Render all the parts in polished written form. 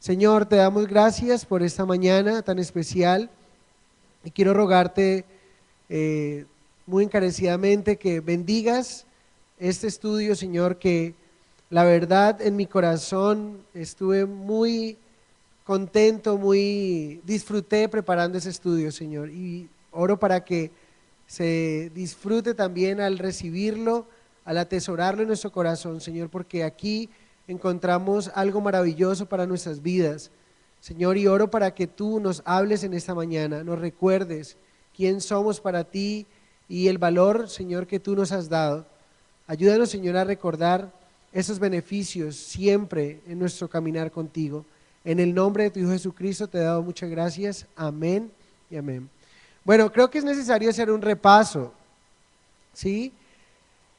Señor, te damos gracias por esta mañana tan especial y quiero rogarte muy encarecidamente que bendigas este estudio, Señor, que la verdad en mi corazón estuve muy contento, muy disfruté preparando ese estudio, Señor, y oro para que se disfrute también al recibirlo, al atesorarlo en nuestro corazón, Señor, porque aquí encontramos algo maravilloso para nuestras vidas, Señor, y oro para que tú nos hables en esta mañana, nos recuerdes quién somos para ti y el valor, Señor, que tú nos has dado. Ayúdanos, Señor, a recordar esos beneficios siempre en nuestro caminar contigo. En el nombre de tu Hijo Jesucristo te he dado muchas gracias. Amén y amén. Bueno, creo que es necesario hacer un repaso, ¿sí?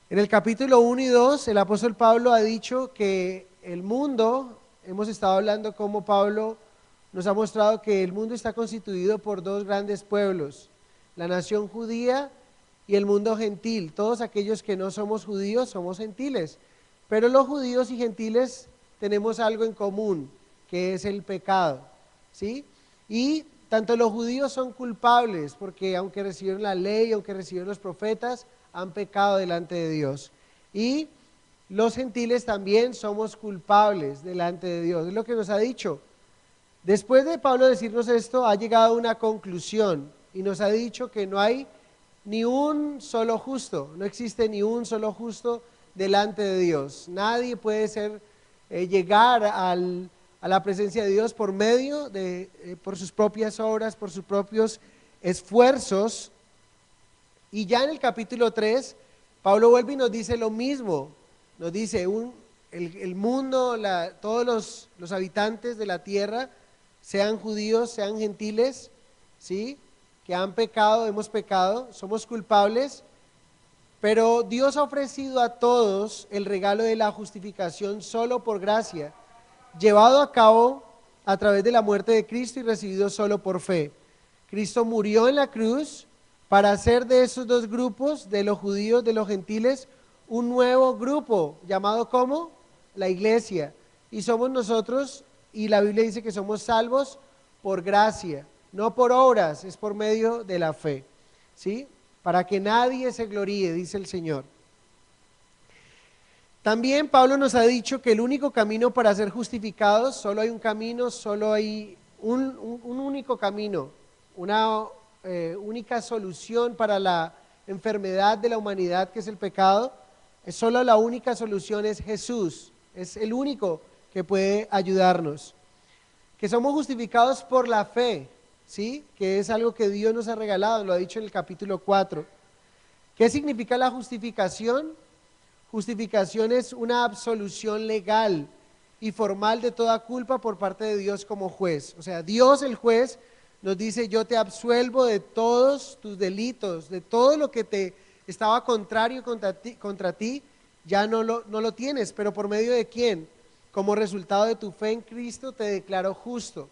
En el capítulo 1 y 2, el apóstol Pablo ha dicho que el mundo, hemos estado hablando cómo Pablo nos ha mostrado que el mundo está constituido por dos grandes pueblos, la nación judía y el mundo gentil. Todos aquellos que no somos judíos somos gentiles, pero los judíos y gentiles tenemos algo en común, que es el pecado, ¿sí? Y tanto los judíos son culpables, porque aunque recibieron la ley, aunque recibieron los profetas, han pecado delante de Dios. Y los gentiles también somos culpables delante de Dios, es lo que nos ha dicho. Después de Pablo decirnos esto, ha llegado a una conclusión y nos ha dicho que no hay ni un solo justo, no existe ni un solo justo delante de Dios. Nadie puede llegar a la presencia de Dios por medio de, por sus propias obras, por sus propios esfuerzos. Y ya en el capítulo 3, Pablo vuelve y nos dice lo mismo, nos dice el mundo, todos los habitantes de la tierra, sean judíos, sean gentiles, ¿sí?, que han pecado, hemos pecado, somos culpables, pero Dios ha ofrecido a todos el regalo de la justificación solo por gracia, llevado a cabo a través de la muerte de Cristo y recibido solo por fe. Cristo murió en la cruz para hacer de esos dos grupos, de los judíos, de los gentiles, un nuevo grupo, llamado ¿cómo? La iglesia. Y somos nosotros, y la Biblia dice que somos salvos por gracia, no por obras, es por medio de la fe, ¿sí? Para que nadie se gloríe, dice el Señor. También Pablo nos ha dicho que el único camino para ser justificados, solo hay un camino, solo hay un único camino, una única solución para la enfermedad de la humanidad que es el pecado. Es solo la única solución es Jesús, es el único que puede ayudarnos. Que somos justificados por la fe, ¿sí? Que es algo que Dios nos ha regalado, lo ha dicho en el capítulo 4. ¿Qué significa la justificación? Justificación es una absolución legal y formal de toda culpa por parte de Dios como juez. O sea, Dios el juez nos dice: yo te absuelvo de todos tus delitos, de todo lo que te estaba contrario contra ti, ya no lo tienes. ¿Pero por medio de quién? Como resultado de tu fe en Cristo te declaró justo.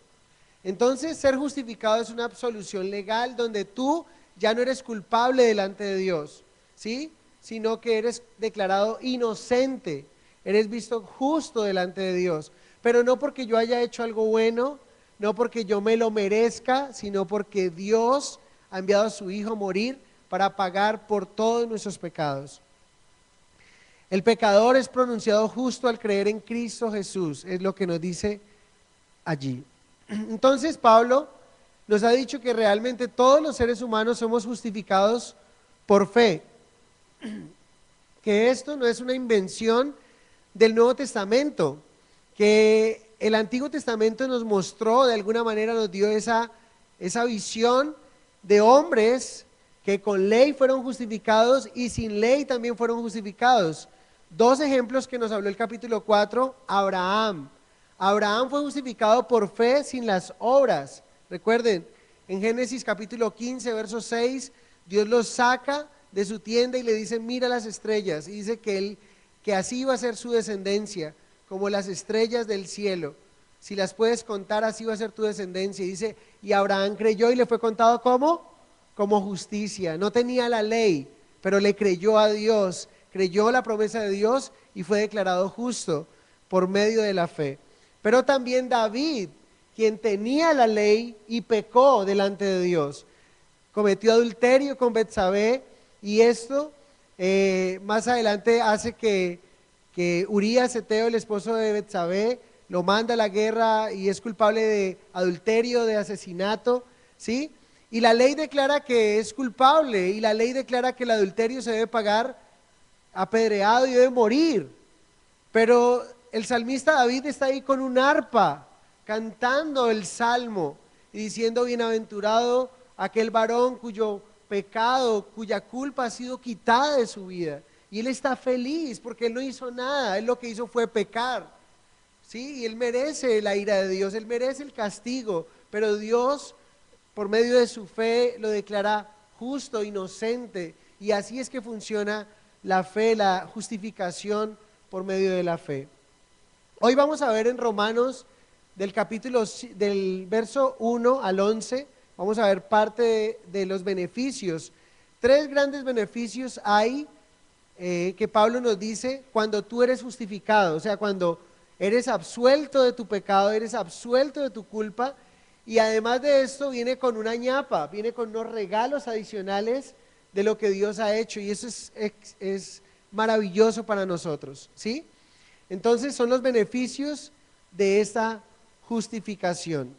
Entonces, ser justificado es una absolución legal donde tú ya no eres culpable delante de Dios, ¿sí?, sino que eres declarado inocente, eres visto justo delante de Dios, pero no porque yo haya hecho algo bueno, no porque yo me lo merezca, sino porque Dios ha enviado a su Hijo a morir para pagar por todos nuestros pecados. El pecador es pronunciado justo al creer en Cristo Jesús, es lo que nos dice allí. Entonces Pablo nos ha dicho que realmente todos los seres humanos somos justificados por fe, que esto no es una invención del Nuevo Testamento, que el Antiguo Testamento nos mostró, de alguna manera nos dio esa visión de hombres que con ley fueron justificados y sin ley también fueron justificados. Dos ejemplos que nos habló el capítulo 4, Abraham. Abraham fue justificado por fe sin las obras. Recuerden, en Génesis capítulo 15, verso 6, Dios los saca de su tienda y le dice: mira las estrellas, y dice que así iba a ser su descendencia, como las estrellas del cielo. Si las puedes contar, así va a ser tu descendencia. Y dice, y Abraham creyó y le fue contado como justicia. No tenía la ley, pero le creyó a Dios, creyó la promesa de Dios y fue declarado justo por medio de la fe. pero también David, quien tenía la ley y pecó delante de Dios. Cometió adulterio con Betsabé y esto más adelante hace que Urías Eteo, el esposo de Betsabé, lo manda a la guerra y es culpable de adulterio, de asesinato, ¿sí? Y la ley declara que es culpable y la ley declara que el adulterio se debe pagar apedreado y debe morir. Pero el salmista David está ahí con un arpa, cantando el salmo y diciendo: bienaventurado aquel varón cuyo pecado, cuya culpa ha sido quitada de su vida. Y él está feliz porque él no hizo nada, él lo que hizo fue pecar. ¿Sí? Y él merece la ira de Dios, él merece el castigo, pero Dios, por medio de su fe, lo declara justo, inocente. Y así es que funciona la fe, la justificación por medio de la fe. Hoy vamos a ver en Romanos del verso 1 al 11, vamos a ver parte de los beneficios. 3 grandes beneficios hay que Pablo nos dice cuando tú eres justificado, o sea, cuando eres absuelto de tu pecado, eres absuelto de tu culpa, y además de esto viene con una ñapa, viene con unos regalos adicionales de lo que Dios ha hecho, y eso es maravilloso para nosotros, ¿sí? Entonces son los beneficios de esta justificación.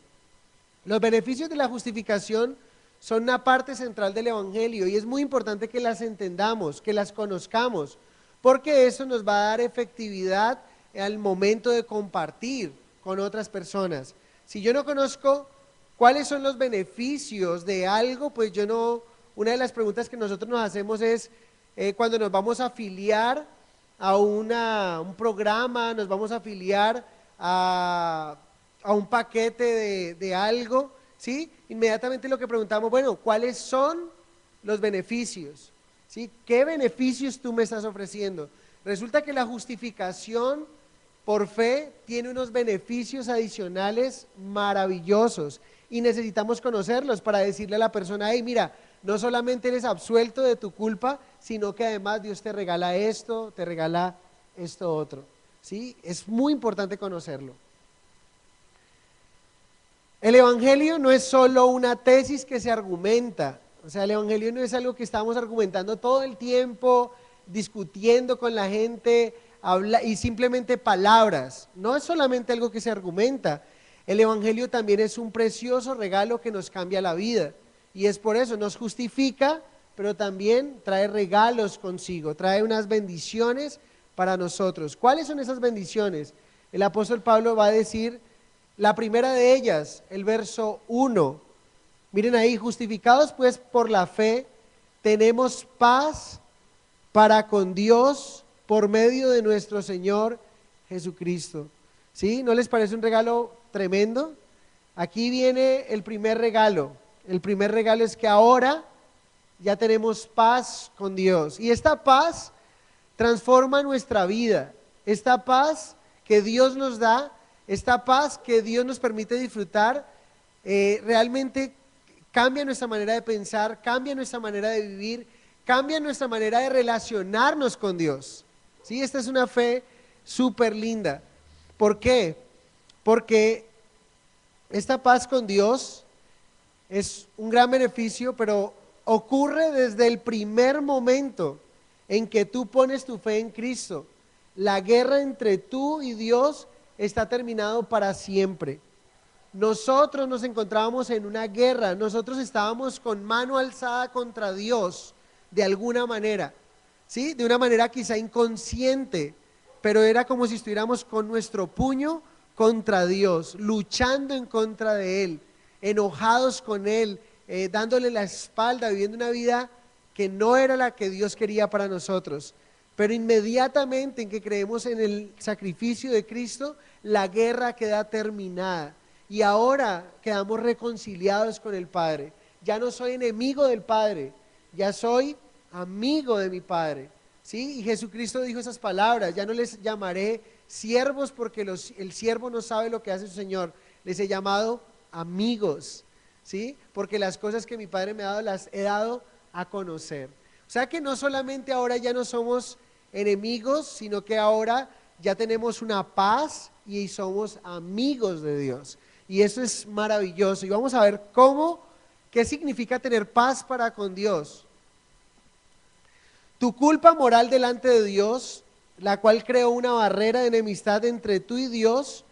Los beneficios de la justificación son una parte central del Evangelio y es muy importante que las entendamos, que las conozcamos, porque eso nos va a dar efectividad al momento de compartir con otras personas. Si yo no conozco cuáles son los beneficios de algo, pues yo no, una de las preguntas que nosotros nos hacemos es cuando nos vamos a afiliar a un programa, nos vamos a afiliar a un paquete de algo, ¿sí? Inmediatamente lo que preguntamos, bueno, ¿cuáles son los beneficios? ¿Sí? ¿Qué beneficios tú me estás ofreciendo? Resulta que la justificación por fe tiene unos beneficios adicionales maravillosos y necesitamos conocerlos para decirle a la persona: hey, mira, no solamente eres absuelto de tu culpa, sino que además Dios te regala esto, te regala esto otro, ¿sí? Es muy importante conocerlo. El Evangelio no es solo una tesis que se argumenta, o sea, el Evangelio no es algo que estamos argumentando todo el tiempo, discutiendo con la gente, y simplemente palabras. No es solamente algo que se argumenta. El Evangelio también es un precioso regalo que nos cambia la vida. Y es por eso, nos justifica, pero también trae regalos consigo, trae unas bendiciones para nosotros. ¿Cuáles son esas bendiciones? El apóstol Pablo va a decir la primera de ellas, el verso 1. Miren ahí: justificados pues por la fe, tenemos paz para con Dios por medio de nuestro Señor Jesucristo. ¿Sí? ¿No les parece un regalo tremendo? Aquí viene el primer regalo. El primer regalo es que ahora ya tenemos paz con Dios. Y esta paz transforma nuestra vida. Esta paz que Dios nos da, esta paz que Dios nos permite disfrutar, realmente cambia nuestra manera de pensar, cambia nuestra manera de vivir, cambia nuestra manera de relacionarnos con Dios. ¿Sí? Esta es una fe súper linda. ¿Por qué? Porque esta paz con Dios es un gran beneficio, pero ocurre desde el primer momento en que tú pones tu fe en Cristo. La guerra entre tú y Dios está terminado para siempre. Nosotros nos encontrábamos en una guerra, nosotros estábamos con mano alzada contra Dios de alguna manera, ¿sí? De una manera quizá inconsciente, pero era como si estuviéramos con nuestro puño contra Dios, luchando en contra de Él, enojados con Él, dándole la espalda, viviendo una vida que no era la que Dios quería para nosotros. Pero inmediatamente en que creemos en el sacrificio de Cristo, la guerra queda terminada y ahora quedamos reconciliados con el Padre. Ya no soy enemigo del Padre, ya soy amigo de mi Padre, ¿sí? Y Jesucristo dijo esas palabras: ya no les llamaré siervos porque el siervo no sabe lo que hace su Señor, les he llamado amigos, ¿sí? Porque las cosas que mi Padre me ha dado las he dado a conocer. O sea que no solamente ahora ya no somos enemigos, sino que ahora ya tenemos una paz y somos amigos de Dios. Y eso es maravilloso. Y vamos a ver qué significa tener paz para con Dios. Tu culpa moral delante de Dios, la cual creó una barrera de enemistad entre tú y Dios,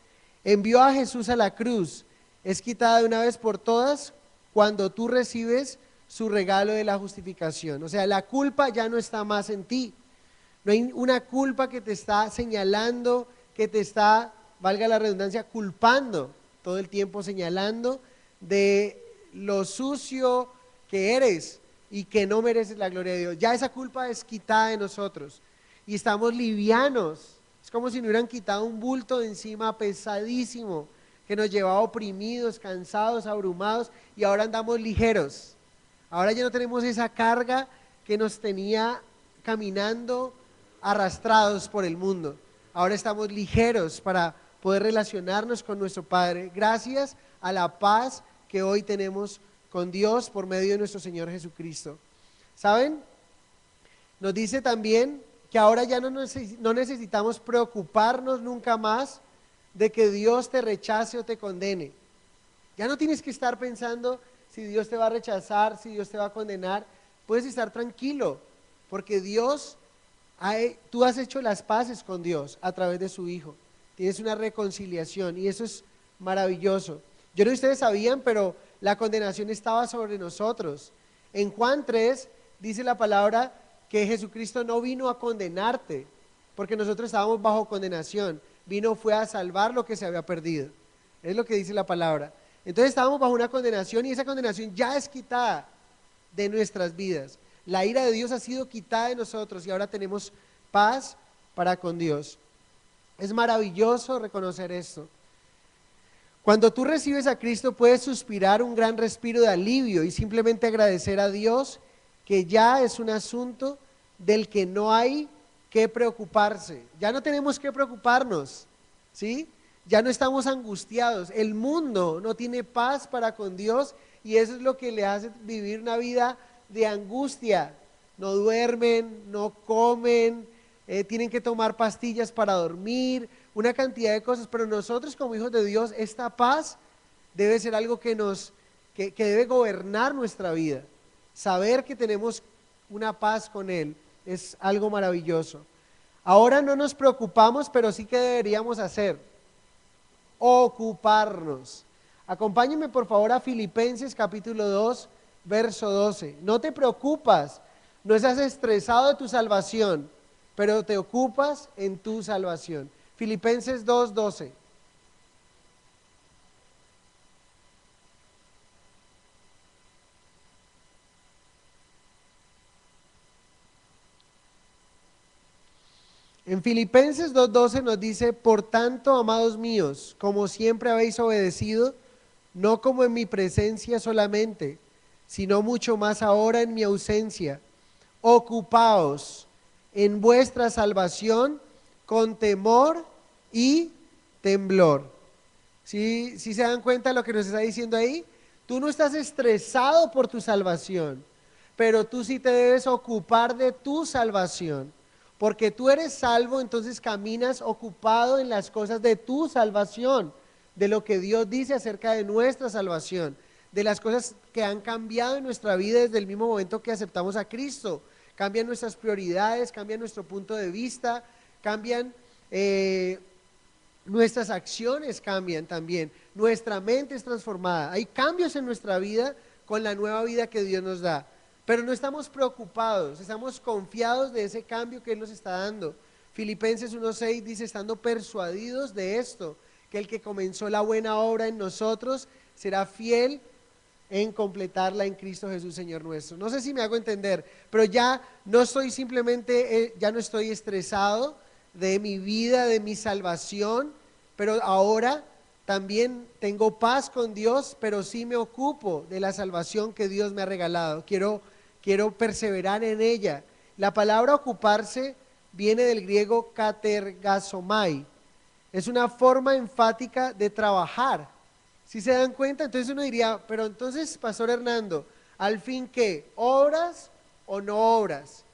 envió a Jesús a la cruz. Es quitada de una vez por todas cuando tú recibes su regalo de la justificación. O sea, la culpa ya no está más en ti. No hay una culpa que te está señalando, que te está, valga la redundancia, culpando todo el tiempo, señalando de lo sucio que eres y que no mereces la gloria de Dios. Ya esa culpa es quitada de nosotros y estamos livianos. Es como si nos hubieran quitado un bulto de encima pesadísimo que nos llevaba oprimidos, cansados, abrumados, y ahora andamos ligeros. Ahora ya no tenemos esa carga que nos tenía caminando arrastrados por el mundo. Ahora estamos ligeros para poder relacionarnos con nuestro Padre, gracias a la paz que hoy tenemos con Dios por medio de nuestro Señor Jesucristo. ¿Saben? Nos dice también que ahora ya no necesitamos preocuparnos nunca más de que Dios te rechace o te condene. Ya no tienes que estar pensando si Dios te va a rechazar, si Dios te va a condenar. Puedes estar tranquilo, porque tú has hecho las paces con Dios a través de su Hijo. Tienes una reconciliación y eso es maravilloso. Yo no sé si ustedes sabían, pero la condenación estaba sobre nosotros. En Juan 3 dice la palabra que Jesucristo no vino a condenarte, porque nosotros estábamos bajo condenación. Fue a salvar lo que se había perdido. Es lo que dice la palabra. Entonces estábamos bajo una condenación y esa condenación ya es quitada de nuestras vidas. La ira de Dios ha sido quitada de nosotros y ahora tenemos paz para con Dios. Es maravilloso reconocer esto. Cuando tú recibes a Cristo puedes suspirar un gran respiro de alivio y simplemente agradecer a Dios que ya es un asunto del que no hay que preocuparse. Ya no tenemos que preocuparnos, ¿sí? Ya no estamos angustiados. El mundo no tiene paz para con Dios y eso es lo que le hace vivir una vida de angustia. No duermen, no comen, tienen que tomar pastillas para dormir, una cantidad de cosas, pero nosotros como hijos de Dios, esta paz debe ser algo que debe gobernar nuestra vida. Saber que tenemos una paz con Él es algo maravilloso. Ahora no nos preocupamos, pero sí que deberíamos hacer, ocuparnos. Acompáñenme por favor a Filipenses capítulo 2, verso 12. No te preocupas, no estás estresado de tu salvación, pero te ocupas en tu salvación. Filipenses 2, 12. En Filipenses 2:12 nos dice: por tanto, amados míos, como siempre habéis obedecido, no como en mi presencia solamente, sino mucho más ahora en mi ausencia, ocupaos en vuestra salvación con temor y temblor. ¿Sí se dan cuenta de lo que nos está diciendo ahí? Tú no estás estresado por tu salvación, pero tú sí te debes ocupar de tu salvación. Porque tú eres salvo, entonces caminas ocupado en las cosas de tu salvación, de lo que Dios dice acerca de nuestra salvación, de las cosas que han cambiado en nuestra vida desde el mismo momento que aceptamos a Cristo. Cambian nuestras prioridades, cambian nuestro punto de vista, cambian nuestras acciones, cambian también. Nuestra mente es transformada. Hay cambios en nuestra vida con la nueva vida que Dios nos da. Pero no estamos preocupados, estamos confiados de ese cambio que Él nos está dando. Filipenses 1:6 dice: estando persuadidos de esto, que el que comenzó la buena obra en nosotros será fiel en completarla en Cristo Jesús, Señor nuestro. No sé si me hago entender, pero ya no estoy ya no estoy estresado de mi vida, de mi salvación, pero ahora también tengo paz con Dios, pero sí me ocupo de la salvación que Dios me ha regalado. Quiero perseverar en ella. La palabra ocuparse viene del griego katergasomai. Es una forma enfática de trabajar. ¿Sí se dan cuenta? Entonces uno diría, pero entonces, Pastor Hernando, ¿al fin qué? ¿Obras o no obras?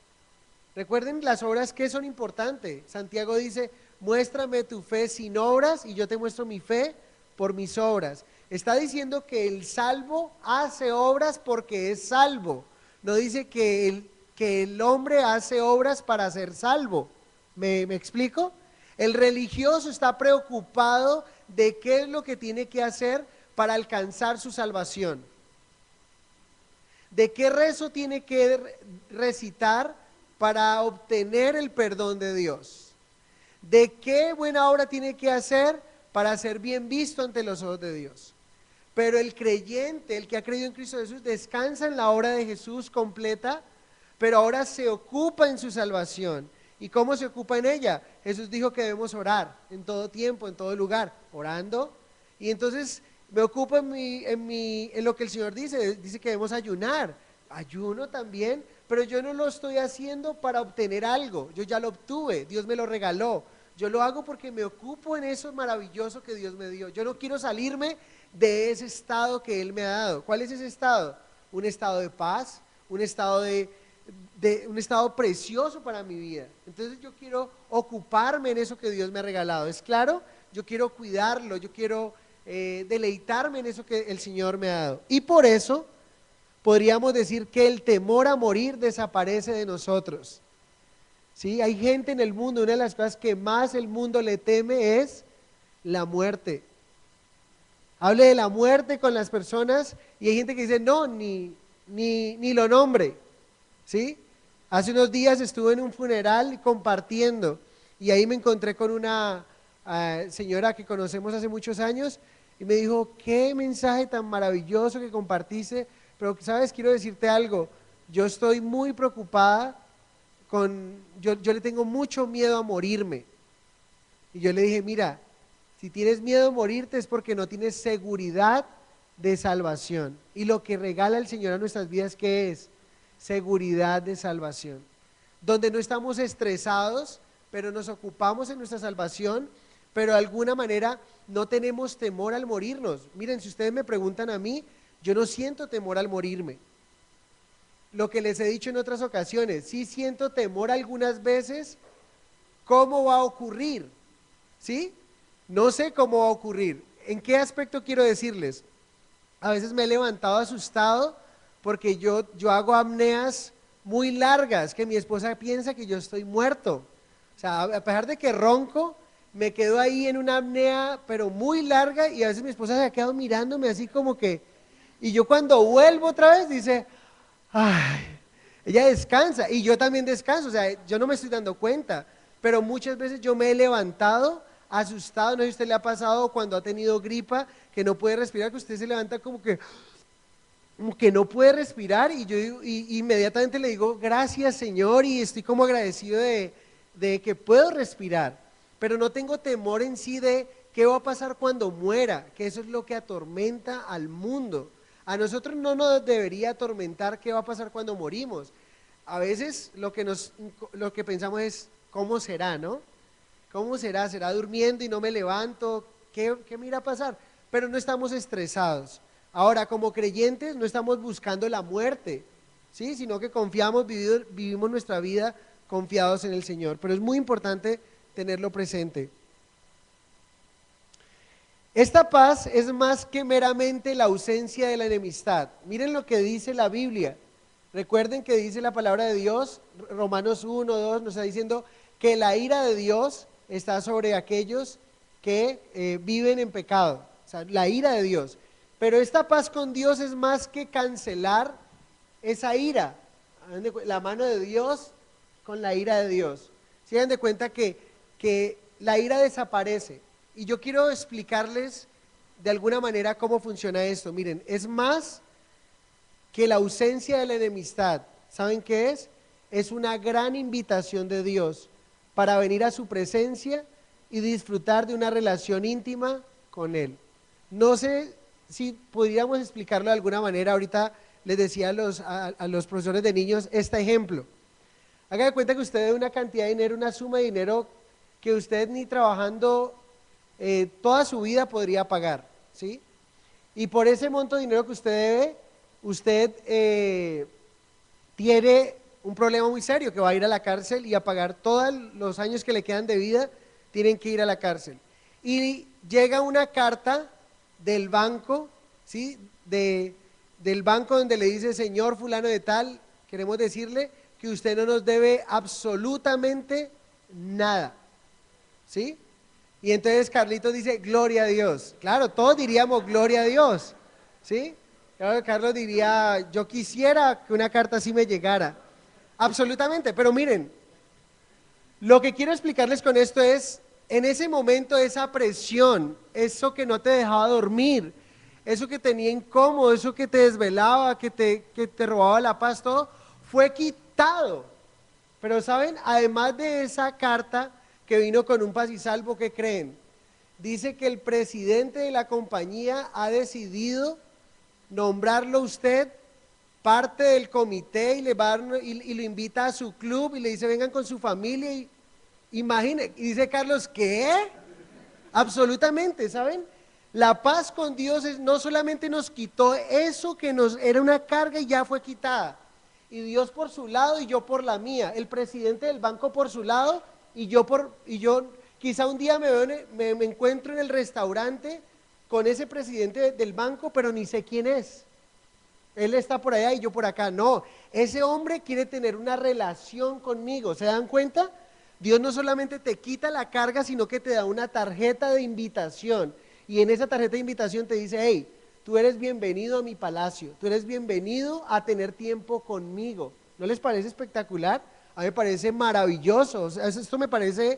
Recuerden las obras que son importantes. Santiago dice, muéstrame tu fe sin obras y yo te muestro mi fe por mis obras. Está diciendo que el salvo hace obras porque es salvo. No dice que el hombre hace obras para ser salvo. ¿Me explico? El religioso está preocupado de qué es lo que tiene que hacer para alcanzar su salvación. ¿De qué rezo tiene que recitar para obtener el perdón de Dios? ¿De qué buena obra tiene que hacer para ser bien visto ante los ojos de Dios? Pero el creyente, el que ha creído en Cristo Jesús, descansa en la obra de Jesús completa, pero ahora se ocupa en su salvación. ¿Y cómo se ocupa en ella? Jesús dijo que debemos orar en todo tiempo, en todo lugar, orando. Y entonces me ocupo en lo que el Señor dice que debemos ayunar. Ayuno también, pero yo no lo estoy haciendo para obtener algo, yo ya lo obtuve, Dios me lo regaló. Yo lo hago porque me ocupo en eso maravilloso que Dios me dio. Yo no quiero salirme de ese estado que Él me ha dado. ¿Cuál es ese estado? Un estado de paz, un estado un estado precioso para mi vida. Entonces yo quiero ocuparme en eso que Dios me ha regalado. ¿Es claro? Yo quiero cuidarlo, yo quiero deleitarme en eso que el Señor me ha dado. Y por eso podríamos decir que el temor a morir desaparece de nosotros. ¿Sí? Hay gente en el mundo, una de las cosas que más el mundo le teme es la muerte. Hable de la muerte con las personas y hay gente que dice, no, ni lo nombre. ¿Sí? Hace unos días estuve en un funeral compartiendo y ahí me encontré con una señora que conocemos hace muchos años y me dijo, qué mensaje tan maravilloso que compartiste, pero sabes, quiero decirte algo, yo estoy muy preocupada yo le tengo mucho miedo a morirme. Y yo le dije, mira, si tienes miedo a morirte es porque no tienes seguridad de salvación. Y lo que regala el Señor a nuestras vidas, ¿qué es? Seguridad de salvación. Donde no estamos estresados, pero nos ocupamos en nuestra salvación, pero de alguna manera no tenemos temor al morirnos. Miren, si ustedes me preguntan a mí, yo no siento temor al morirme. Lo que les he dicho en otras ocasiones, sí siento temor algunas veces, ¿cómo va a ocurrir? ¿Sí? No sé cómo va a ocurrir. ¿En qué aspecto quiero decirles? A veces me he levantado asustado porque yo hago apneas muy largas, que mi esposa piensa que yo estoy muerto. O sea, a pesar de que ronco, me quedo ahí en una apnea, pero muy larga, y a veces mi esposa se ha quedado mirándome así como que, y yo cuando vuelvo otra vez dice, ay, ella descansa y yo también descanso, o sea, yo no me estoy dando cuenta, pero muchas veces yo me he levantado asustado. No sé si a usted le ha pasado cuando ha tenido gripa, que no puede respirar, que usted se levanta como que no puede respirar y yo digo, inmediatamente le digo, gracias Señor, y estoy como agradecido de que puedo respirar, pero no tengo temor en sí de qué va a pasar cuando muera, que eso es lo que atormenta al mundo. A nosotros no nos debería atormentar qué va a pasar cuando morimos. A veces lo que pensamos es, ¿cómo será, no? ¿Cómo será? ¿Será durmiendo y no me levanto? ¿Qué me irá a pasar? Pero no estamos estresados. Ahora, como creyentes, no estamos buscando la muerte, ¿sí? Sino que vivimos nuestra vida confiados en el Señor. Pero es muy importante tenerlo presente. Esta paz es más que meramente la ausencia de la enemistad. Miren lo que dice la Biblia. Recuerden que dice la palabra de Dios, Romanos 1, 2, nos está diciendo que la ira de Dios está sobre aquellos que viven en pecado. O sea, la ira de Dios. Pero esta paz con Dios es más que cancelar esa ira. La mano de Dios con la ira de Dios. Se dan de cuenta que la ira desaparece. Y yo quiero explicarles de alguna manera cómo funciona esto. Miren, es más que la ausencia de la enemistad. ¿Saben qué es? Es una gran invitación de Dios para venir a su presencia y disfrutar de una relación íntima con Él. No sé si podríamos explicarlo de alguna manera. Ahorita les decía a los profesores de niños este ejemplo. Haga de cuenta que usted debe una cantidad de dinero, una suma de dinero que usted ni trabajando toda su vida podría pagar, ¿sí? Y por ese monto de dinero que usted debe, usted tiene un problema muy serio, que va a ir a la cárcel y a pagar todos los años que le quedan de vida tienen que ir a la cárcel. Y llega una carta del banco, ¿sí? Del banco donde le dice: señor fulano de tal, queremos decirle que usted no nos debe absolutamente nada, ¿sí? Y entonces Carlitos dice: gloria a Dios. Claro, todos diríamos gloria a Dios, ¿sí? Claro, Carlos diría: yo quisiera que una carta así me llegara. Absolutamente, pero miren, lo que quiero explicarles con esto es, en ese momento esa presión, eso que no te dejaba dormir, eso que tenía incómodo, eso que te desvelaba, que te robaba la paz, todo, fue quitado. Pero saben, además de esa carta que vino con un paz y salvo, ¿qué creen? Dice que el presidente de la compañía ha decidido nombrarlo usted parte del comité y, y lo invita a su club y le dice: vengan con su familia. Y imagine, y dice Carlos: ¿qué? Absolutamente, ¿saben? La paz con Dios no solamente nos quitó eso que nos era una carga y ya fue quitada, y Dios por su lado y yo por la mía, el presidente del banco por su lado y yo quizá un día me encuentro en el restaurante con ese presidente del banco, pero ni sé quién es. Él está por allá y yo por acá. No, ese hombre quiere tener una relación conmigo. ¿Se dan cuenta? Dios no solamente te quita la carga, sino que te da una tarjeta de invitación. Y en esa tarjeta de invitación te dice: hey, tú eres bienvenido a mi palacio, tú eres bienvenido a tener tiempo conmigo. ¿No les parece espectacular? A mí me parece maravilloso. O sea, esto me parece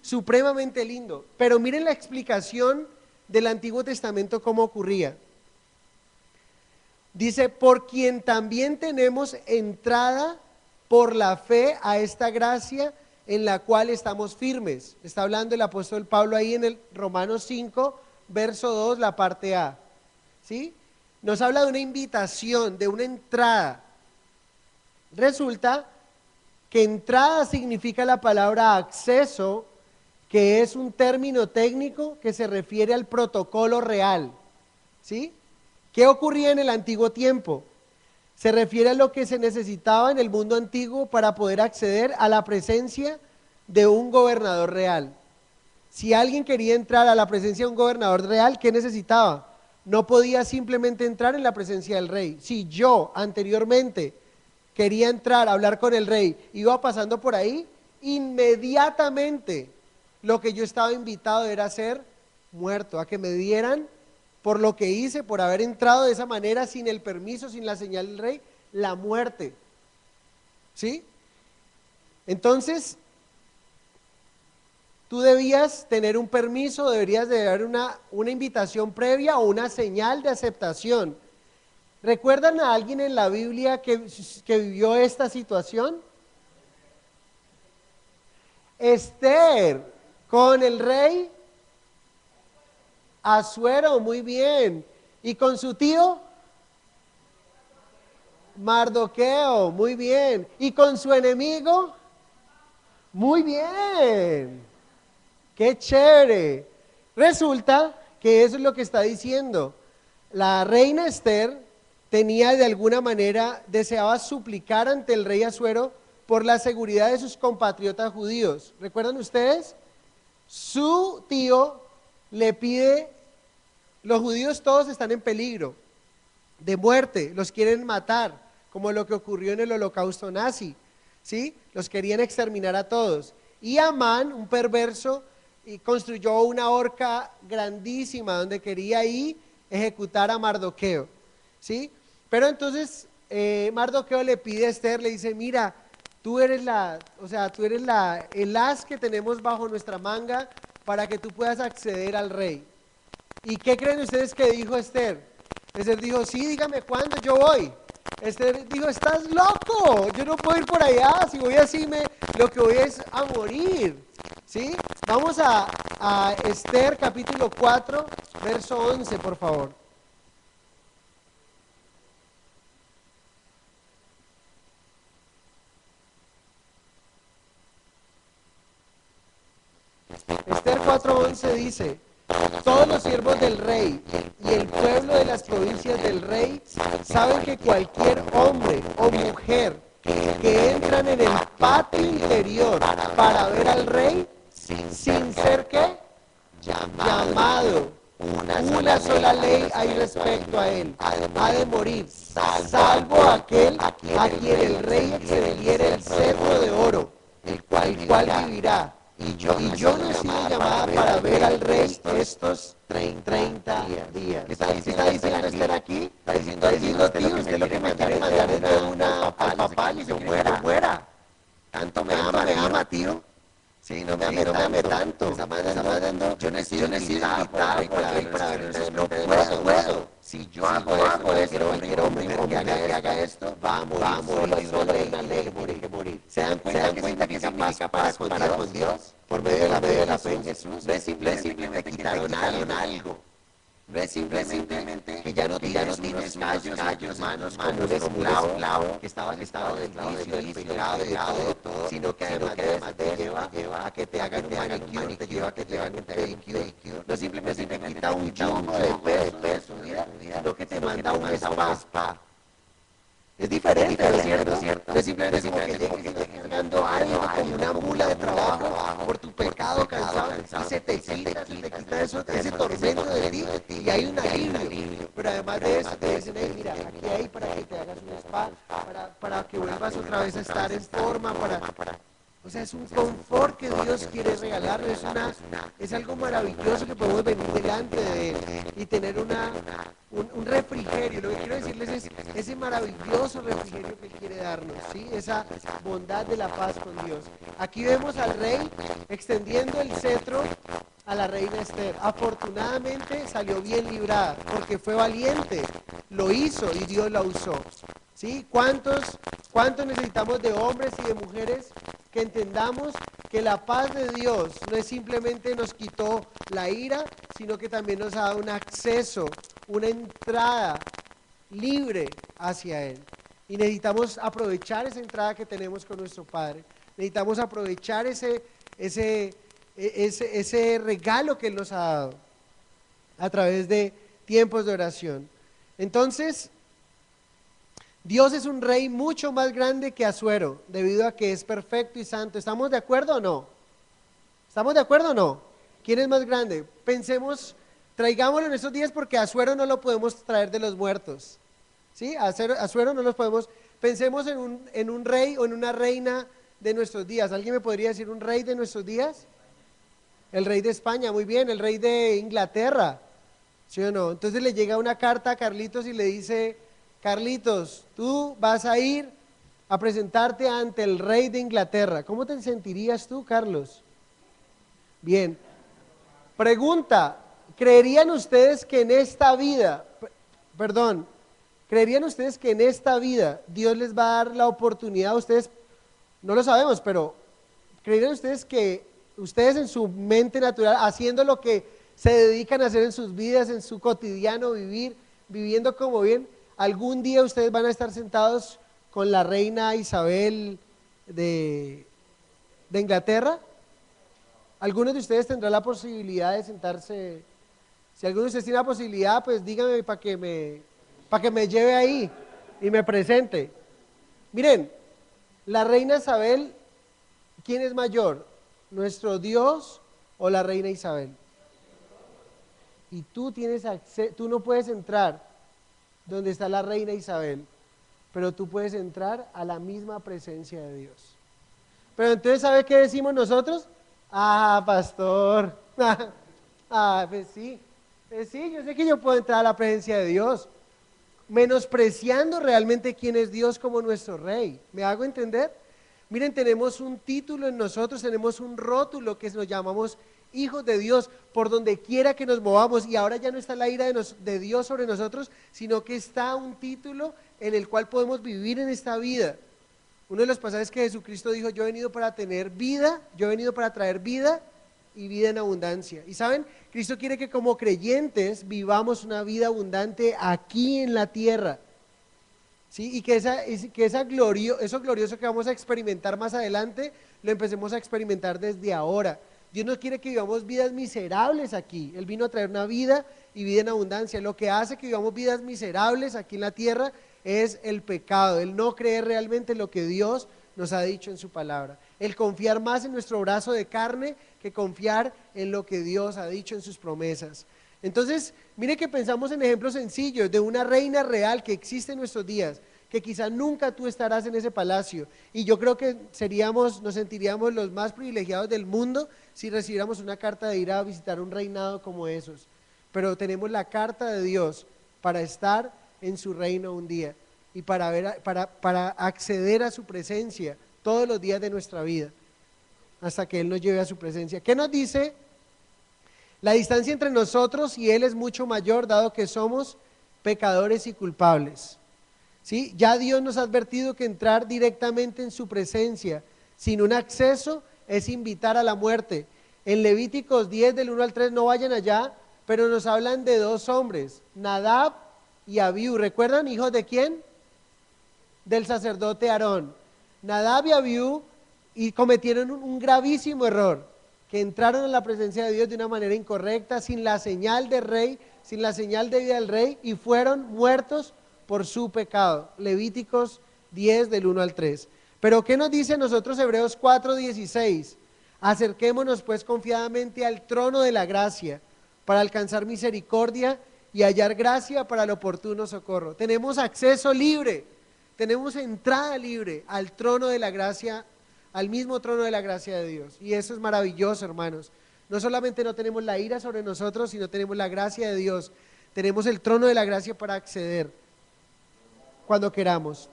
supremamente lindo. Pero miren la explicación del Antiguo Testamento cómo ocurría. Dice: por quien también tenemos entrada por la fe a esta gracia en la cual estamos firmes. Está hablando el apóstol Pablo ahí en el Romanos 5, verso 2, la parte A. ¿Sí? Nos habla de una invitación, de una entrada. Resulta que entrada significa la palabra acceso, que es un término técnico que se refiere al protocolo real. ¿Sí? ¿Qué ocurría en el antiguo tiempo? Se refiere a lo que se necesitaba en el mundo antiguo para poder acceder a la presencia de un gobernador real. Si alguien quería entrar a la presencia de un gobernador real, ¿qué necesitaba? No podía simplemente entrar en la presencia del rey. Si yo anteriormente quería entrar a hablar con el rey, iba pasando por ahí, inmediatamente lo que yo estaba invitado era a ser muerto, a que me dieran, por lo que hice, por haber entrado de esa manera, sin el permiso, sin la señal del rey, la muerte. ¿Sí? Entonces, tú debías tener un permiso, deberías de dar una invitación previa o una señal de aceptación. ¿Recuerdan a alguien en la Biblia que vivió esta situación? Esther, con el rey Asuero, muy bien. ¿Y con su tío? Mardoqueo, muy bien. ¿Y con su enemigo? Muy bien. Qué chévere. Resulta que eso es lo que está diciendo. La reina Esther tenía, de alguna manera, deseaba suplicar ante el rey Asuero por la seguridad de sus compatriotas judíos. ¿Recuerdan ustedes? Su tío le pide: los judíos todos están en peligro de muerte, los quieren matar, como lo que ocurrió en el holocausto nazi, ¿sí? Los querían exterminar a todos. Y Amán, un perverso, construyó una horca grandísima donde quería ahí ejecutar a Mardoqueo, ¿sí? Pero entonces Mardoqueo le pide a Esther, le dice: mira, tú eres el as que tenemos bajo nuestra manga para que tú puedas acceder al rey. ¿Y qué creen ustedes que dijo Esther? Esther dijo: sí, dígame cuándo, yo voy. Esther dijo: estás loco, yo no puedo ir por allá, si voy así lo que voy es a morir. ¿Sí? Vamos a Esther capítulo 4, verso 11, por favor. Esther 4:11 dice: todos los siervos del rey y el pueblo de las provincias del rey saben que cualquier hombre o mujer que entran en el patio interior para ver al rey sin ser ¿qué? Llamado. Una sola ley hay respecto a él. Ha de morir, salvo aquel a quien el rey extendiere el cetro de oro, el cual vivirá. Y yo no he sido llamada para ver al rey estos 30 días. ¿Qué está diciendo Esther aquí? Está diciendo, tío, usted lo que me quiere mandar es de una al papá y yo muera. Tanto me ama, tío. Sí, no me ame tanto. Me está mandando. Yo necesito invitar para ver, no puedo. Si yo hago cualquier hombre que haga esto, va a morir, solo hay una ley que morir. ¿Se dan cuenta que significa paz con Dios? Por medio de la fe en Jesús. No es simplemente quitaron algo. No es simplemente que ya no tienes callos, manos como un esclavo que estaba del vicio, del pecado, de todo, sino que además te lleva a que te hagan un manicure, te lleva a que te hagan un pedicure. No simplemente te quita un chorro de peso, sino que te manda una spa. Es diferente, ¿no es cierto? Es simplemente como que llegues cargando algo como una mula de trabajo por tu pecado cansado y se te quita eso, ese tormento de ti y hay un alivio. Pero además de eso te dicen, mira, aquí hay para que te hagas un spa, para que vuelvas otra vez a estar en forma, o sea, es un confort que Dios quiere regalarnos, es algo maravilloso que podemos venir delante de Él y tener un refrigerio. Lo que quiero decirles es ese maravilloso refrigerio que Él quiere darnos, ¿sí? Esa bondad de la paz con Dios. Aquí vemos al rey extendiendo el cetro a la reina Esther. Afortunadamente salió bien librada porque fue valiente, lo hizo y Dios la usó. ¿Sí? ¿Cuántos necesitamos de hombres y de mujeres que entendamos que la paz de Dios no es simplemente nos quitó la ira, sino que también nos ha dado un acceso, una entrada libre hacia Él? Y necesitamos aprovechar esa entrada que tenemos con nuestro Padre. Necesitamos aprovechar ese regalo que Él nos ha dado a través de tiempos de oración. Entonces, Dios es un rey mucho más grande que Asuero, debido a que es perfecto y santo. ¿Estamos de acuerdo o no? ¿Estamos de acuerdo o no? ¿Quién es más grande? Pensemos, traigámoslo en estos días porque Asuero no lo podemos traer de los muertos. ¿Sí? Asuero no los podemos. Pensemos en un rey o en una reina de nuestros días. ¿Alguien me podría decir un rey de nuestros días? El rey de España, muy bien. El rey de Inglaterra, ¿sí o no? Entonces le llega una carta a Carlitos y le dice: Carlitos, tú vas a ir a presentarte ante el rey de Inglaterra. ¿Cómo te sentirías tú, Carlos? Bien. Pregunta, ¿creerían ustedes que en esta vida, creerían ustedes que en esta vida Dios les va a dar la oportunidad a ustedes? No lo sabemos, pero ¿creerían ustedes que ustedes en su mente natural, haciendo lo que se dedican a hacer en sus vidas, en su cotidiano vivir, viviendo como bien, algún día ustedes van a estar sentados con la reina Isabel de Inglaterra? ¿Algunos de ustedes tendrán la posibilidad de sentarse? Si alguno de ustedes tiene la posibilidad, pues díganme para que me lleve ahí y me presente. Miren, la reina Isabel, ¿quién es mayor? ¿Nuestro Dios o la reina Isabel? Y tú tienes acceso, tú no puedes entrar donde está la reina Isabel, pero tú puedes entrar a la misma presencia de Dios. Pero entonces, ¿sabe qué decimos nosotros? Ah, pastor, pues sí, yo sé que yo puedo entrar a la presencia de Dios, menospreciando realmente quién es Dios como nuestro rey. ¿Me hago entender? Miren, tenemos un título en nosotros, tenemos un rótulo que nos llamamos hijos de Dios, por donde quiera que nos movamos, y ahora ya no está la ira de Dios sobre nosotros, sino que está un título en el cual podemos vivir en esta vida. Uno de los pasajes que Jesucristo dijo: yo he venido para tener vida, yo he venido para traer vida y vida en abundancia. Y saben, Cristo quiere que como creyentes vivamos una vida abundante aquí en la tierra, ¿sí? Y que eso glorioso que vamos a experimentar más adelante, lo empecemos a experimentar desde ahora. Dios no quiere que vivamos vidas miserables aquí. Él vino a traer una vida y vida en abundancia. Lo que hace que vivamos vidas miserables aquí en la tierra es el pecado, el no creer realmente lo que Dios nos ha dicho en su palabra. el confiar más en nuestro brazo de carne que confiar en lo que Dios ha dicho en sus promesas. Entonces, mire que pensamos en ejemplos sencillos de una reina real que existe en nuestros días, que quizá nunca tú estarás en ese palacio, y yo creo que nos sentiríamos los más privilegiados del mundo si recibiéramos una carta de ir a visitar un reinado como esos, pero tenemos la carta de Dios para estar en su reino un día y para acceder a su presencia todos los días de nuestra vida, hasta que Él nos lleve a su presencia. ¿Qué nos dice? La distancia entre nosotros y Él es mucho mayor, dado que somos pecadores y culpables. ¿Sí? Ya Dios nos ha advertido que entrar directamente en su presencia sin un acceso es invitar a la muerte. En Levíticos 10 del 1 al 3, no vayan allá, pero nos hablan de dos hombres, Nadab y Abiú. ¿Recuerdan, hijos de quién? Del sacerdote Aarón. Nadab y Abiú y cometieron un gravísimo error, que entraron en la presencia de Dios de una manera incorrecta, sin la señal de rey, sin la señal de vida del rey, y fueron muertos por su pecado. Levíticos 10 del 1 al 3. Pero ¿qué nos dice nosotros Hebreos 4:16? Acerquémonos pues confiadamente al trono de la gracia para alcanzar misericordia y hallar gracia para el oportuno socorro. Tenemos acceso libre, tenemos entrada libre al trono de la gracia, al mismo trono de la gracia de Dios, y eso es maravilloso, hermanos. No solamente no tenemos la ira sobre nosotros, sino tenemos la gracia de Dios, tenemos el trono de la gracia para acceder cuando queramos.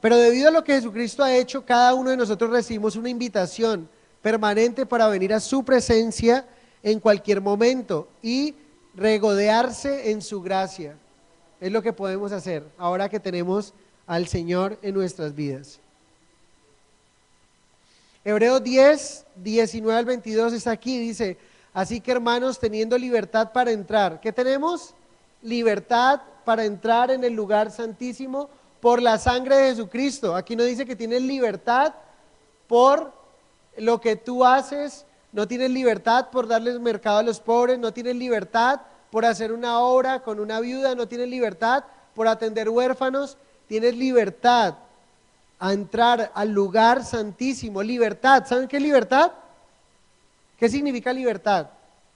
Pero debido a lo que Jesucristo ha hecho, cada uno de nosotros recibimos una invitación permanente para venir a su presencia en cualquier momento y regodearse en su gracia. Es lo que podemos hacer ahora que tenemos al Señor en nuestras vidas. Hebreos 10, 19 al 22 está aquí, dice: así que, hermanos, teniendo libertad para entrar, ¿qué tenemos? Libertad para entrar en el lugar santísimo por la sangre de Jesucristo. Aquí no dice que tienes libertad por lo que tú haces, no tienes libertad por darles mercado a los pobres, no tienes libertad por hacer una obra con una viuda, no tienes libertad por atender huérfanos, tienes libertad a entrar al lugar santísimo. Libertad, ¿saben qué es libertad? ¿Qué significa libertad?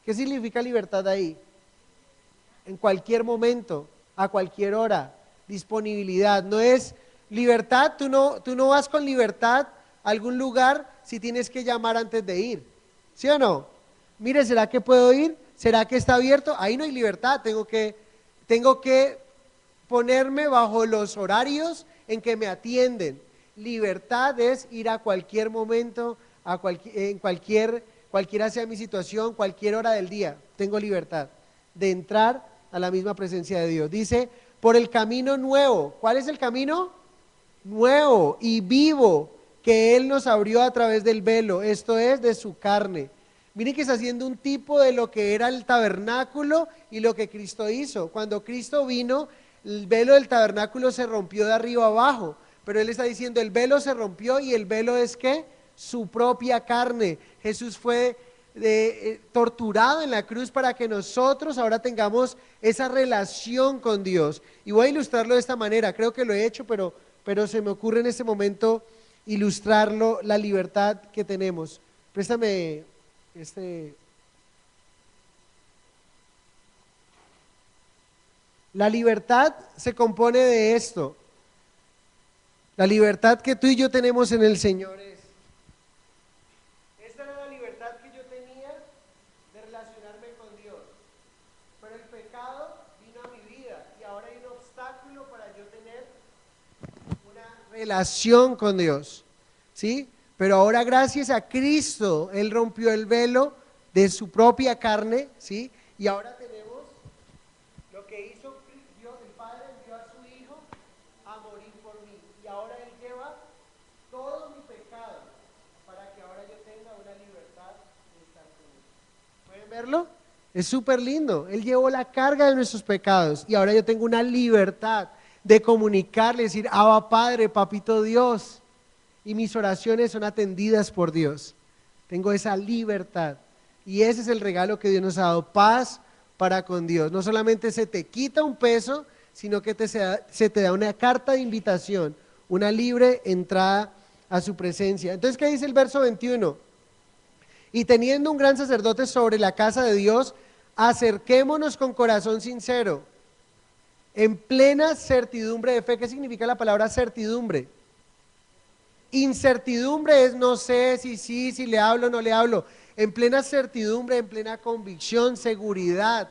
¿Qué significa libertad ahí? En cualquier momento, a cualquier hora, disponibilidad. No es libertad, tú no vas con libertad a algún lugar si tienes que llamar antes de ir, ¿sí o no? Mire, ¿será que puedo ir? ¿Será que está abierto? Ahí no hay libertad, tengo que ponerme bajo los horarios en que me atienden. Libertad es ir a cualquier momento, cualquiera sea mi situación, cualquier hora del día, tengo libertad de entrar a la misma presencia de Dios. Dice, por el camino nuevo. ¿Cuál es el camino? Nuevo y vivo que Él nos abrió a través del velo, esto es, de su carne. Miren que está haciendo un tipo de lo que era el tabernáculo y lo que Cristo hizo. Cuando Cristo vino, el velo del tabernáculo se rompió de arriba abajo, pero Él está diciendo, el velo se rompió, y el velo es ¿qué? Su propia carne. Jesús fue torturado en la cruz para que nosotros ahora tengamos esa relación con Dios. Y voy a ilustrarlo de esta manera, creo que lo he hecho, pero se me ocurre en este momento ilustrarlo, la libertad que tenemos. Préstame La libertad se compone de esto. La libertad que tú y yo tenemos en el Señor es: esta era la libertad que yo tenía de relacionarme con Dios, pero el pecado vino a mi vida y ahora hay un obstáculo para yo tener una relación con Dios, ¿sí? Pero ahora, gracias a Cristo, Él rompió el velo de su propia carne, ¿sí? Y ahora tenemos lo que hizo Dios, el Padre envió a su Hijo a morir por mí, y ahora Él lleva todo mi pecado para que ahora yo tenga una libertad de estar con Él. ¿Pueden verlo? Es súper lindo. Él llevó la carga de nuestros pecados y ahora yo tengo una libertad de comunicarle, decir, Abba Padre, Papito Dios, y mis oraciones son atendidas por Dios. Tengo esa libertad, y ese es el regalo que Dios nos ha dado, paz para con Dios. No solamente se te quita un peso, sino que se te da una carta de invitación, una libre entrada a su presencia. Entonces, ¿qué dice el verso 21? Y teniendo un gran sacerdote sobre la casa de Dios, acerquémonos con corazón sincero, en plena certidumbre de fe. ¿Qué significa la palabra certidumbre? Incertidumbre es no sé si sí, si le hablo o no le hablo. En plena certidumbre, en plena convicción, seguridad,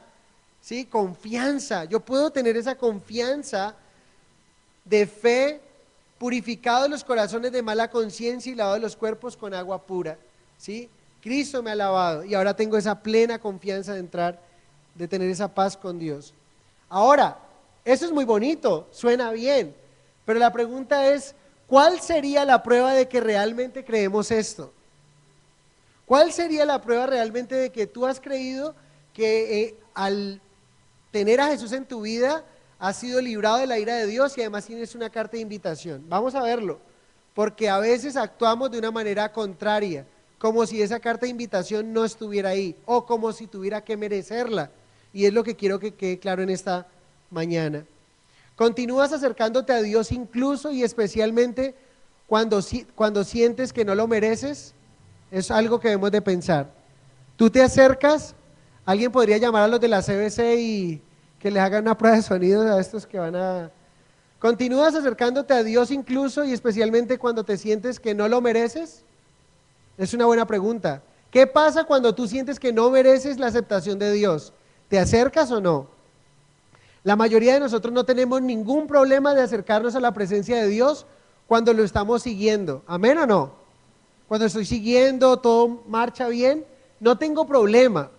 ¿sí? Confianza. Yo puedo tener esa confianza de fe, purificados los corazones de mala conciencia y lavados los cuerpos con agua pura, ¿sí? Cristo me ha lavado y ahora tengo esa plena confianza de entrar, de tener esa paz con Dios. Ahora, eso es muy bonito, suena bien, pero la pregunta es, ¿cuál sería la prueba de que realmente creemos esto? ¿Cuál sería la prueba realmente de que tú has creído que al tener a Jesús en tu vida has sido librado de la ira de Dios y además tienes una carta de invitación? Vamos a verlo, porque a veces actuamos de una manera contraria, como si esa carta de invitación no estuviera ahí o como si tuviera que merecerla, y es lo que quiero que quede claro en esta mañana. Continúas acercándote a Dios incluso y especialmente cuando sientes que no lo mereces. Es algo que debemos de pensar. Tú te acercas, alguien podría llamar a los de la CBC y que les hagan una prueba de sonido a estos que van a... ¿Continúas acercándote a Dios incluso y especialmente cuando te sientes que no lo mereces? Es una buena pregunta. ¿Qué pasa cuando tú sientes que no mereces la aceptación de Dios? ¿Te acercas o no? La mayoría de nosotros no tenemos ningún problema de acercarnos a la presencia de Dios cuando lo estamos siguiendo. ¿Amén o no? Cuando estoy siguiendo, todo marcha bien, no tengo problema.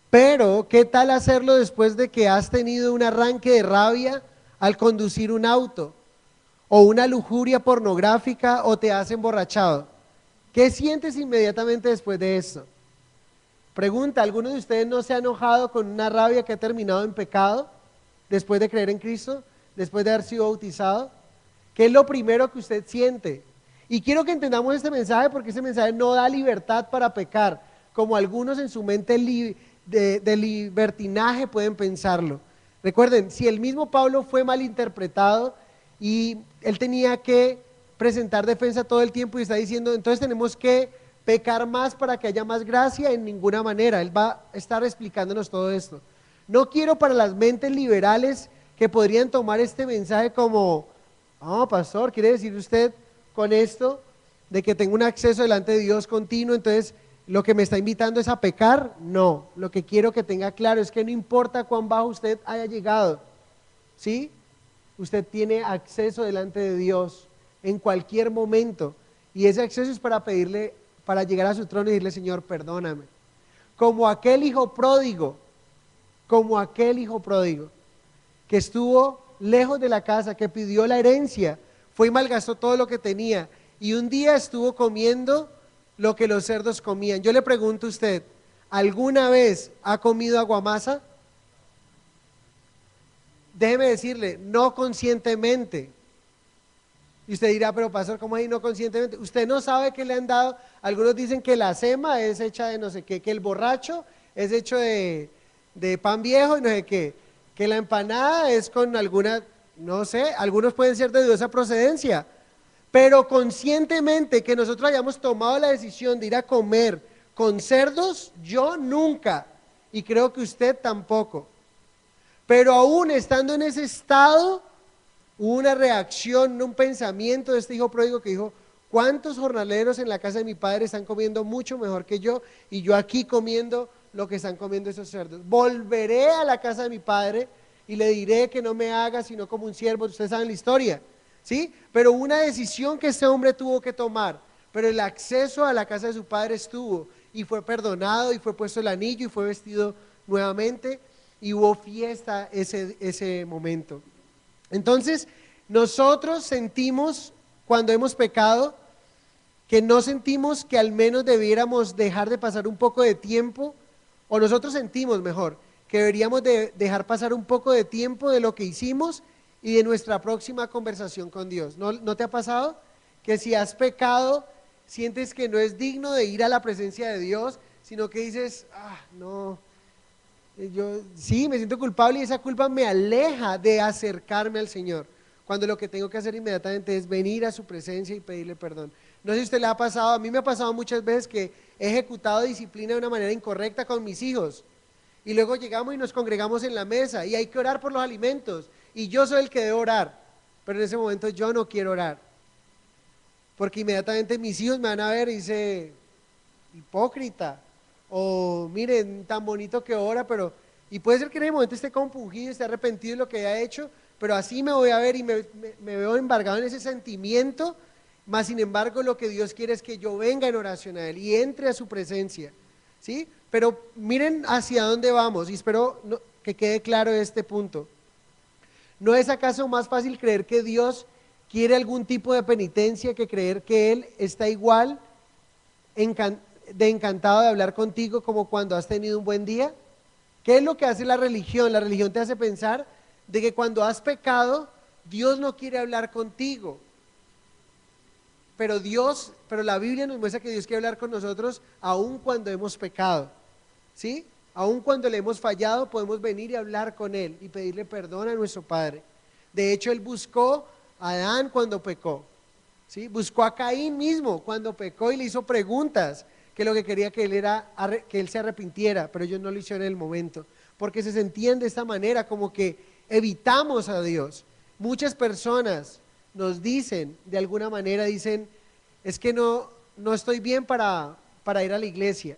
Pero, ¿qué tal hacerlo después de que has tenido un arranque de rabia al conducir un auto? O una lujuria pornográfica o te has emborrachado. ¿Qué sientes inmediatamente después de eso? Pregunta, ¿alguno de ustedes no se ha enojado con una rabia que ha terminado en pecado después de creer en Cristo, después de haber sido bautizado? ¿Qué es lo primero que usted siente? Y quiero que entendamos este mensaje porque este mensaje no da libertad para pecar, como algunos en su mente de libertinaje pueden pensarlo. Recuerden, si el mismo Pablo fue malinterpretado y él tenía que presentar defensa todo el tiempo y está diciendo, entonces tenemos que pecar más para que haya más gracia, en ninguna manera. Él va a estar explicándonos todo esto. No quiero para las mentes liberales que podrían tomar este mensaje como, pastor, ¿quiere decir usted con esto de que tengo un acceso delante de Dios continuo, entonces lo que me está invitando es a pecar? No, lo que quiero que tenga claro es que no importa cuán bajo usted haya llegado, ¿sí? Usted tiene acceso delante de Dios en cualquier momento y ese acceso es para pedirle, para llegar a su trono y decirle, Señor, perdóname. Como aquel hijo pródigo que estuvo lejos de la casa, que pidió la herencia, fue y malgastó todo lo que tenía y un día estuvo comiendo lo que los cerdos comían. Yo le pregunto a usted, ¿alguna vez ha comido aguamasa? Déjeme decirle, no conscientemente. Y usted dirá, pero pastor, ¿cómo ahí no conscientemente? Usted no sabe que le han dado. Algunos dicen que la sema es hecha de no sé qué, que el borracho es hecho de pan viejo y no sé qué, que la empanada es con alguna, no sé, algunos pueden ser de dudosa procedencia, pero conscientemente que nosotros hayamos tomado la decisión de ir a comer con cerdos, yo nunca, y creo que usted tampoco. Pero aún estando en ese estado, hubo una reacción, un pensamiento de este hijo pródigo que dijo, ¿cuántos jornaleros en la casa de mi padre están comiendo mucho mejor que yo y yo aquí comiendo lo que están comiendo esos cerdos? Volveré a la casa de mi padre y le diré que no me haga sino como un siervo. Ustedes saben la historia, ¿sí? Pero una decisión que este hombre tuvo que tomar, pero el acceso a la casa de su padre estuvo y fue perdonado y fue puesto el anillo y fue vestido nuevamente y hubo fiesta ese momento. Entonces, nosotros sentimos cuando hemos pecado que no sentimos que al menos debiéramos dejar de pasar un poco de tiempo, o nosotros sentimos mejor, que deberíamos de dejar pasar un poco de tiempo de lo que hicimos y de nuestra próxima conversación con Dios. ¿No te ha pasado? Que si has pecado, sientes que no es digno de ir a la presencia de Dios, sino que dices, no, yo sí, me siento culpable y esa culpa me aleja de acercarme al Señor, cuando lo que tengo que hacer inmediatamente es venir a su presencia y pedirle perdón. No sé si a usted le ha pasado, a mí me ha pasado muchas veces que he ejecutado disciplina de una manera incorrecta con mis hijos. Y luego llegamos y nos congregamos en la mesa y hay que orar por los alimentos. Y yo soy el que debe orar, pero en ese momento yo no quiero orar. Porque inmediatamente mis hijos me van a ver y dice, hipócrita. O miren, tan bonito que ora, pero... Y puede ser que en ese momento esté compungido, esté arrepentido de lo que haya hecho, pero así me voy a ver y me veo embargado en ese sentimiento. Mas sin embargo lo que Dios quiere es que yo venga en oración a Él y entre a su presencia, ¿sí? Pero miren hacia dónde vamos y espero que quede claro este punto. ¿No es acaso más fácil creer que Dios quiere algún tipo de penitencia que creer que Él está igual de encantado de hablar contigo como cuando has tenido un buen día? ¿Qué es lo que hace la religión? La religión te hace pensar de que cuando has pecado, Dios no quiere hablar contigo. Pero la Biblia nos muestra que Dios quiere hablar con nosotros aun cuando hemos pecado, ¿sí? Aun cuando le hemos fallado, podemos venir y hablar con Él y pedirle perdón a nuestro Padre. De hecho, Él buscó a Adán cuando pecó, ¿sí? Buscó a Caín mismo cuando pecó y le hizo preguntas, que lo que quería que él era que él se arrepintiera, pero ellos no lo hicieron en el momento, porque se sentían de esta manera, como que evitamos a Dios. Muchas personas nos dicen, de alguna manera dicen, es que no estoy bien para ir a la iglesia,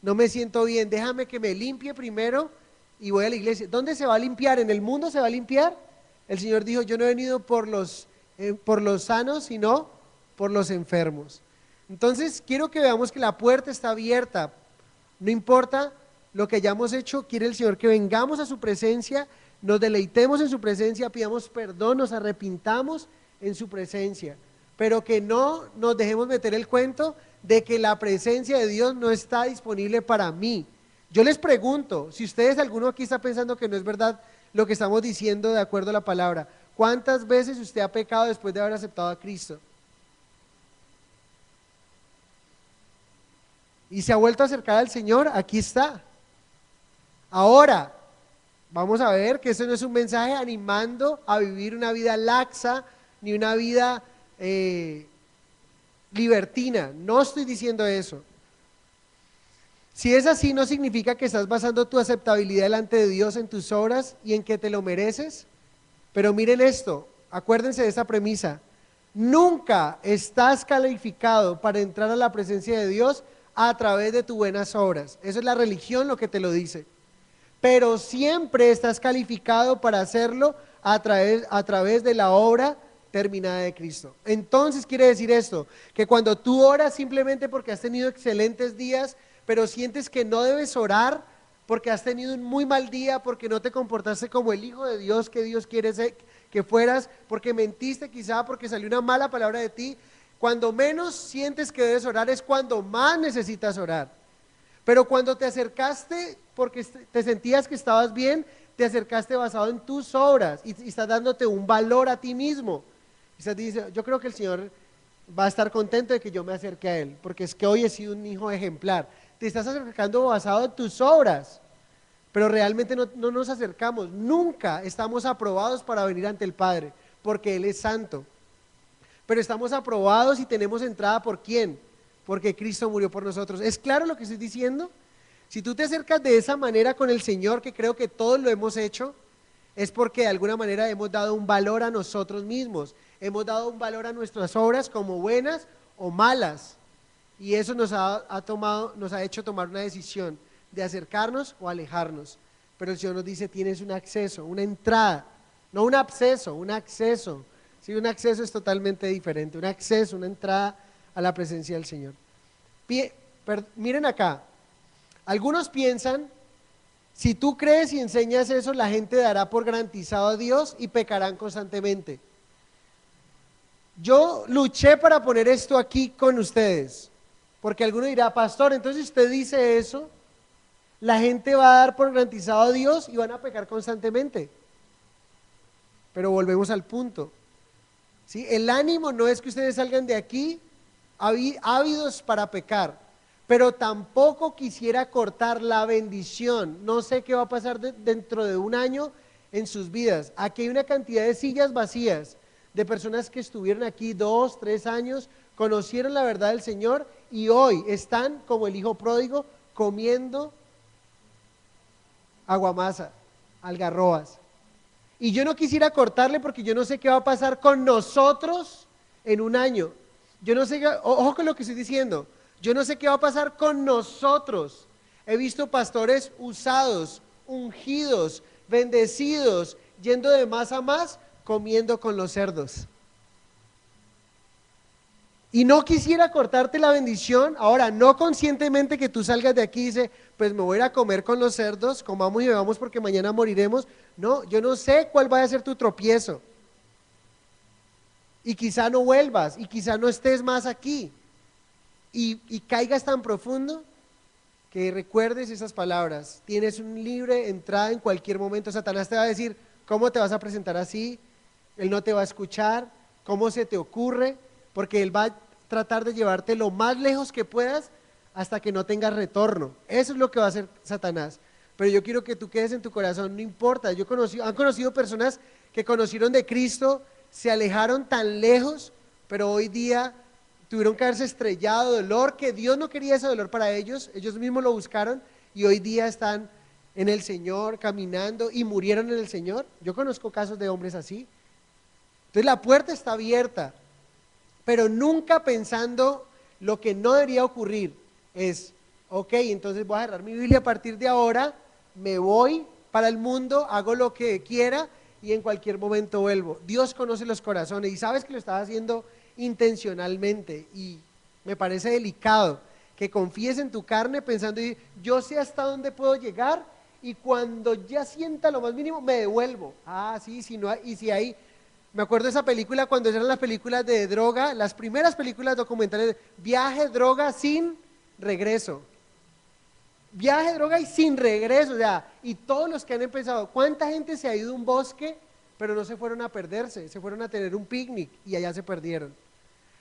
no me siento bien, déjame que me limpie primero y voy a la iglesia. ¿Dónde se va a limpiar? ¿En el mundo se va a limpiar? El Señor dijo, yo no he venido por los sanos, sino por los enfermos. Entonces quiero que veamos que la puerta está abierta, no importa lo que hayamos hecho, quiere el Señor que vengamos a su presencia, nos deleitemos en su presencia, pidamos perdón, nos arrepintamos en su presencia, pero que no nos dejemos meter el cuento de que la presencia de Dios no está disponible para mí. Yo les pregunto, si ustedes, alguno aquí está pensando que no es verdad lo que estamos diciendo de acuerdo a la palabra, ¿cuántas veces usted ha pecado después de haber aceptado a Cristo? Y se ha vuelto a acercar al Señor, aquí está. Ahora, vamos a ver que eso no es un mensaje animando a vivir una vida laxa, ni una vida libertina, no estoy diciendo eso. Si es así, no significa que estás basando tu aceptabilidad delante de Dios en tus obras y en que te lo mereces, pero miren esto, acuérdense de esta premisa, nunca estás calificado para entrar a la presencia de Dios a través de tus buenas obras, eso es la religión lo que te lo dice, pero siempre estás calificado para hacerlo a través de la obra terminada de Cristo. Entonces quiere decir esto, que cuando tú oras simplemente porque has tenido excelentes días, pero sientes que no debes orar porque has tenido un muy mal día, porque no te comportaste como el Hijo de Dios que Dios quiere que fueras, porque mentiste quizá, porque salió una mala palabra de ti, cuando menos sientes que debes orar es cuando más necesitas orar. Pero cuando te acercaste porque te sentías que estabas bien, te acercaste basado en tus obras y estás dándote un valor a ti mismo. Y usted dice, yo creo que el Señor va a estar contento de que yo me acerque a Él, porque es que hoy he sido un hijo ejemplar. Te estás acercando basado en tus obras, pero realmente no nos acercamos, nunca estamos aprobados para venir ante el Padre, porque Él es santo. Pero estamos aprobados y tenemos entrada ¿por quién? Porque Cristo murió por nosotros. ¿Es claro lo que estoy diciendo? Si tú te acercas de esa manera con el Señor, que creo que todos lo hemos hecho, es porque de alguna manera hemos dado un valor a nosotros mismos, hemos dado un valor a nuestras obras como buenas o malas, y eso nos ha hecho tomar una decisión de acercarnos o alejarnos. Pero el Señor nos dice, tienes un acceso, una entrada, no un acceso, un acceso. Sí, un acceso es totalmente diferente, un acceso, una entrada a la presencia del Señor. Miren acá, algunos piensan, si tú crees y enseñas eso, la gente dará por garantizado a Dios y pecarán constantemente. Yo luché para poner esto aquí con ustedes, porque alguno dirá, pastor, entonces usted dice eso, la gente va a dar por garantizado a Dios y van a pecar constantemente. Pero volvemos al punto. ¿Sí? El ánimo no es que ustedes salgan de aquí ávidos para pecar, pero tampoco quisiera cortar la bendición. No sé qué va a pasar dentro de un año en sus vidas. Aquí hay una cantidad de sillas vacías, de personas que estuvieron aquí 2, 3 años, conocieron la verdad del Señor y hoy están como el hijo pródigo comiendo aguamasa, algarrobas. Y yo no quisiera cortarle porque yo no sé qué va a pasar con nosotros en un año. Yo no sé, ojo con lo que estoy diciendo, yo no sé qué va a pasar con nosotros. He visto pastores usados, ungidos, bendecidos, yendo de más a más, comiendo con los cerdos. Y no quisiera cortarte la bendición, ahora no conscientemente que tú salgas de aquí y dices, pues me voy a ir a comer con los cerdos, comamos y bebamos porque mañana moriremos. No, yo no sé cuál va a ser tu tropiezo. Y quizá no vuelvas, y quizá no estés más aquí. Y caigas tan profundo que recuerdes esas palabras. Tienes un libre entrada en cualquier momento. Satanás te va a decir, ¿cómo te vas a presentar así? Él no te va a escuchar, ¿cómo se te ocurre? Porque él va a tratar de llevarte lo más lejos que puedas hasta que no tengas retorno. Eso es lo que va a hacer Satanás. Pero yo quiero que tú quedes en tu corazón, no importa. Han conocido personas que conocieron de Cristo, se alejaron tan lejos, pero hoy día tuvieron que haberse estrellado, dolor, que Dios no quería ese dolor para ellos, ellos mismos lo buscaron y hoy día están en el Señor, caminando y murieron en el Señor. Yo conozco casos de hombres así. Entonces la puerta está abierta, pero nunca pensando lo que no debería ocurrir es, ok, entonces voy a agarrar mi Biblia a partir de ahora, me voy para el mundo, hago lo que quiera y en cualquier momento vuelvo. Dios conoce los corazones y sabes que lo estás haciendo intencionalmente y me parece delicado que confíes en tu carne pensando, yo sé hasta dónde puedo llegar y cuando ya sienta lo más mínimo me devuelvo. Ah, sí, si no, y si hay... Me acuerdo de esa película cuando eran las películas de droga, las primeras películas documentales, viaje, droga, sin regreso. Viaje, droga y sin regreso, o sea, y todos los que han empezado, ¿cuánta gente se ha ido a un bosque, pero no se fueron a perderse, se fueron a tener un picnic y allá se perdieron?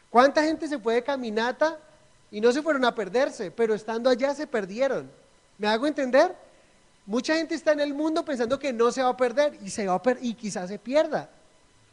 ¿Cuánta gente se fue de caminata y no se fueron a perderse, pero estando allá se perdieron? ¿Me hago entender? Mucha gente está en el mundo pensando que no se va a perder y se va a y quizás se pierda.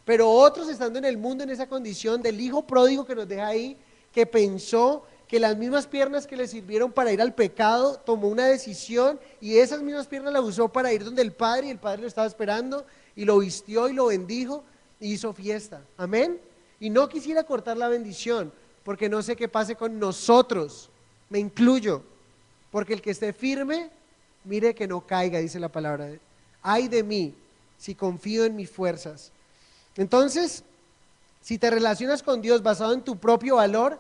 Pero otros estando en el mundo en esa condición del hijo pródigo que nos deja ahí, que pensó que las mismas piernas que le sirvieron para ir al pecado, tomó una decisión y esas mismas piernas las usó para ir donde el Padre y el Padre lo estaba esperando y lo vistió y lo bendijo y hizo fiesta. Amén. Y no quisiera cortar la bendición porque no sé qué pase con nosotros, me incluyo, porque el que esté firme, mire que no caiga, dice la palabra. Ay de mí si confío en mis fuerzas. Entonces, si te relacionas con Dios basado en tu propio valor,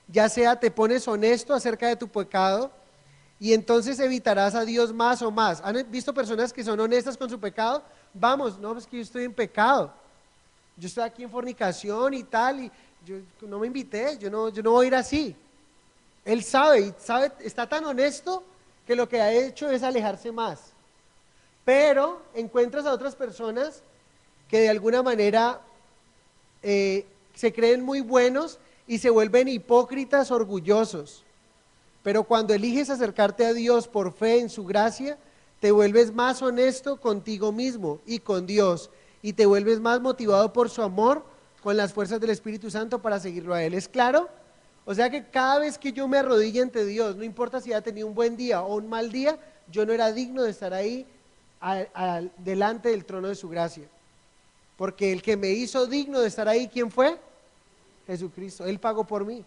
ya sea te pones honesto acerca de tu pecado y entonces evitarás a Dios más o más. ¿Han visto personas que son honestas con su pecado? Vamos, no, es que yo estoy en pecado, yo estoy aquí en fornicación y tal, y yo no me invité, yo no voy a ir así. Él sabe, está tan honesto que lo que ha hecho es alejarse más. Pero encuentras a otras personas que de alguna manera se creen muy buenos y se vuelven hipócritas, orgullosos. Pero cuando eliges acercarte a Dios por fe en su gracia, te vuelves más honesto contigo mismo y con Dios, y te vuelves más motivado por su amor con las fuerzas del Espíritu Santo para seguirlo a Él. ¿Es claro? O sea que cada vez que yo me arrodille ante Dios, no importa si ha tenido un buen día o un mal día, yo no era digno de estar ahí delante del trono de su gracia. Porque el que me hizo digno de estar ahí, ¿quién fue? Jesucristo, Él pagó por mí.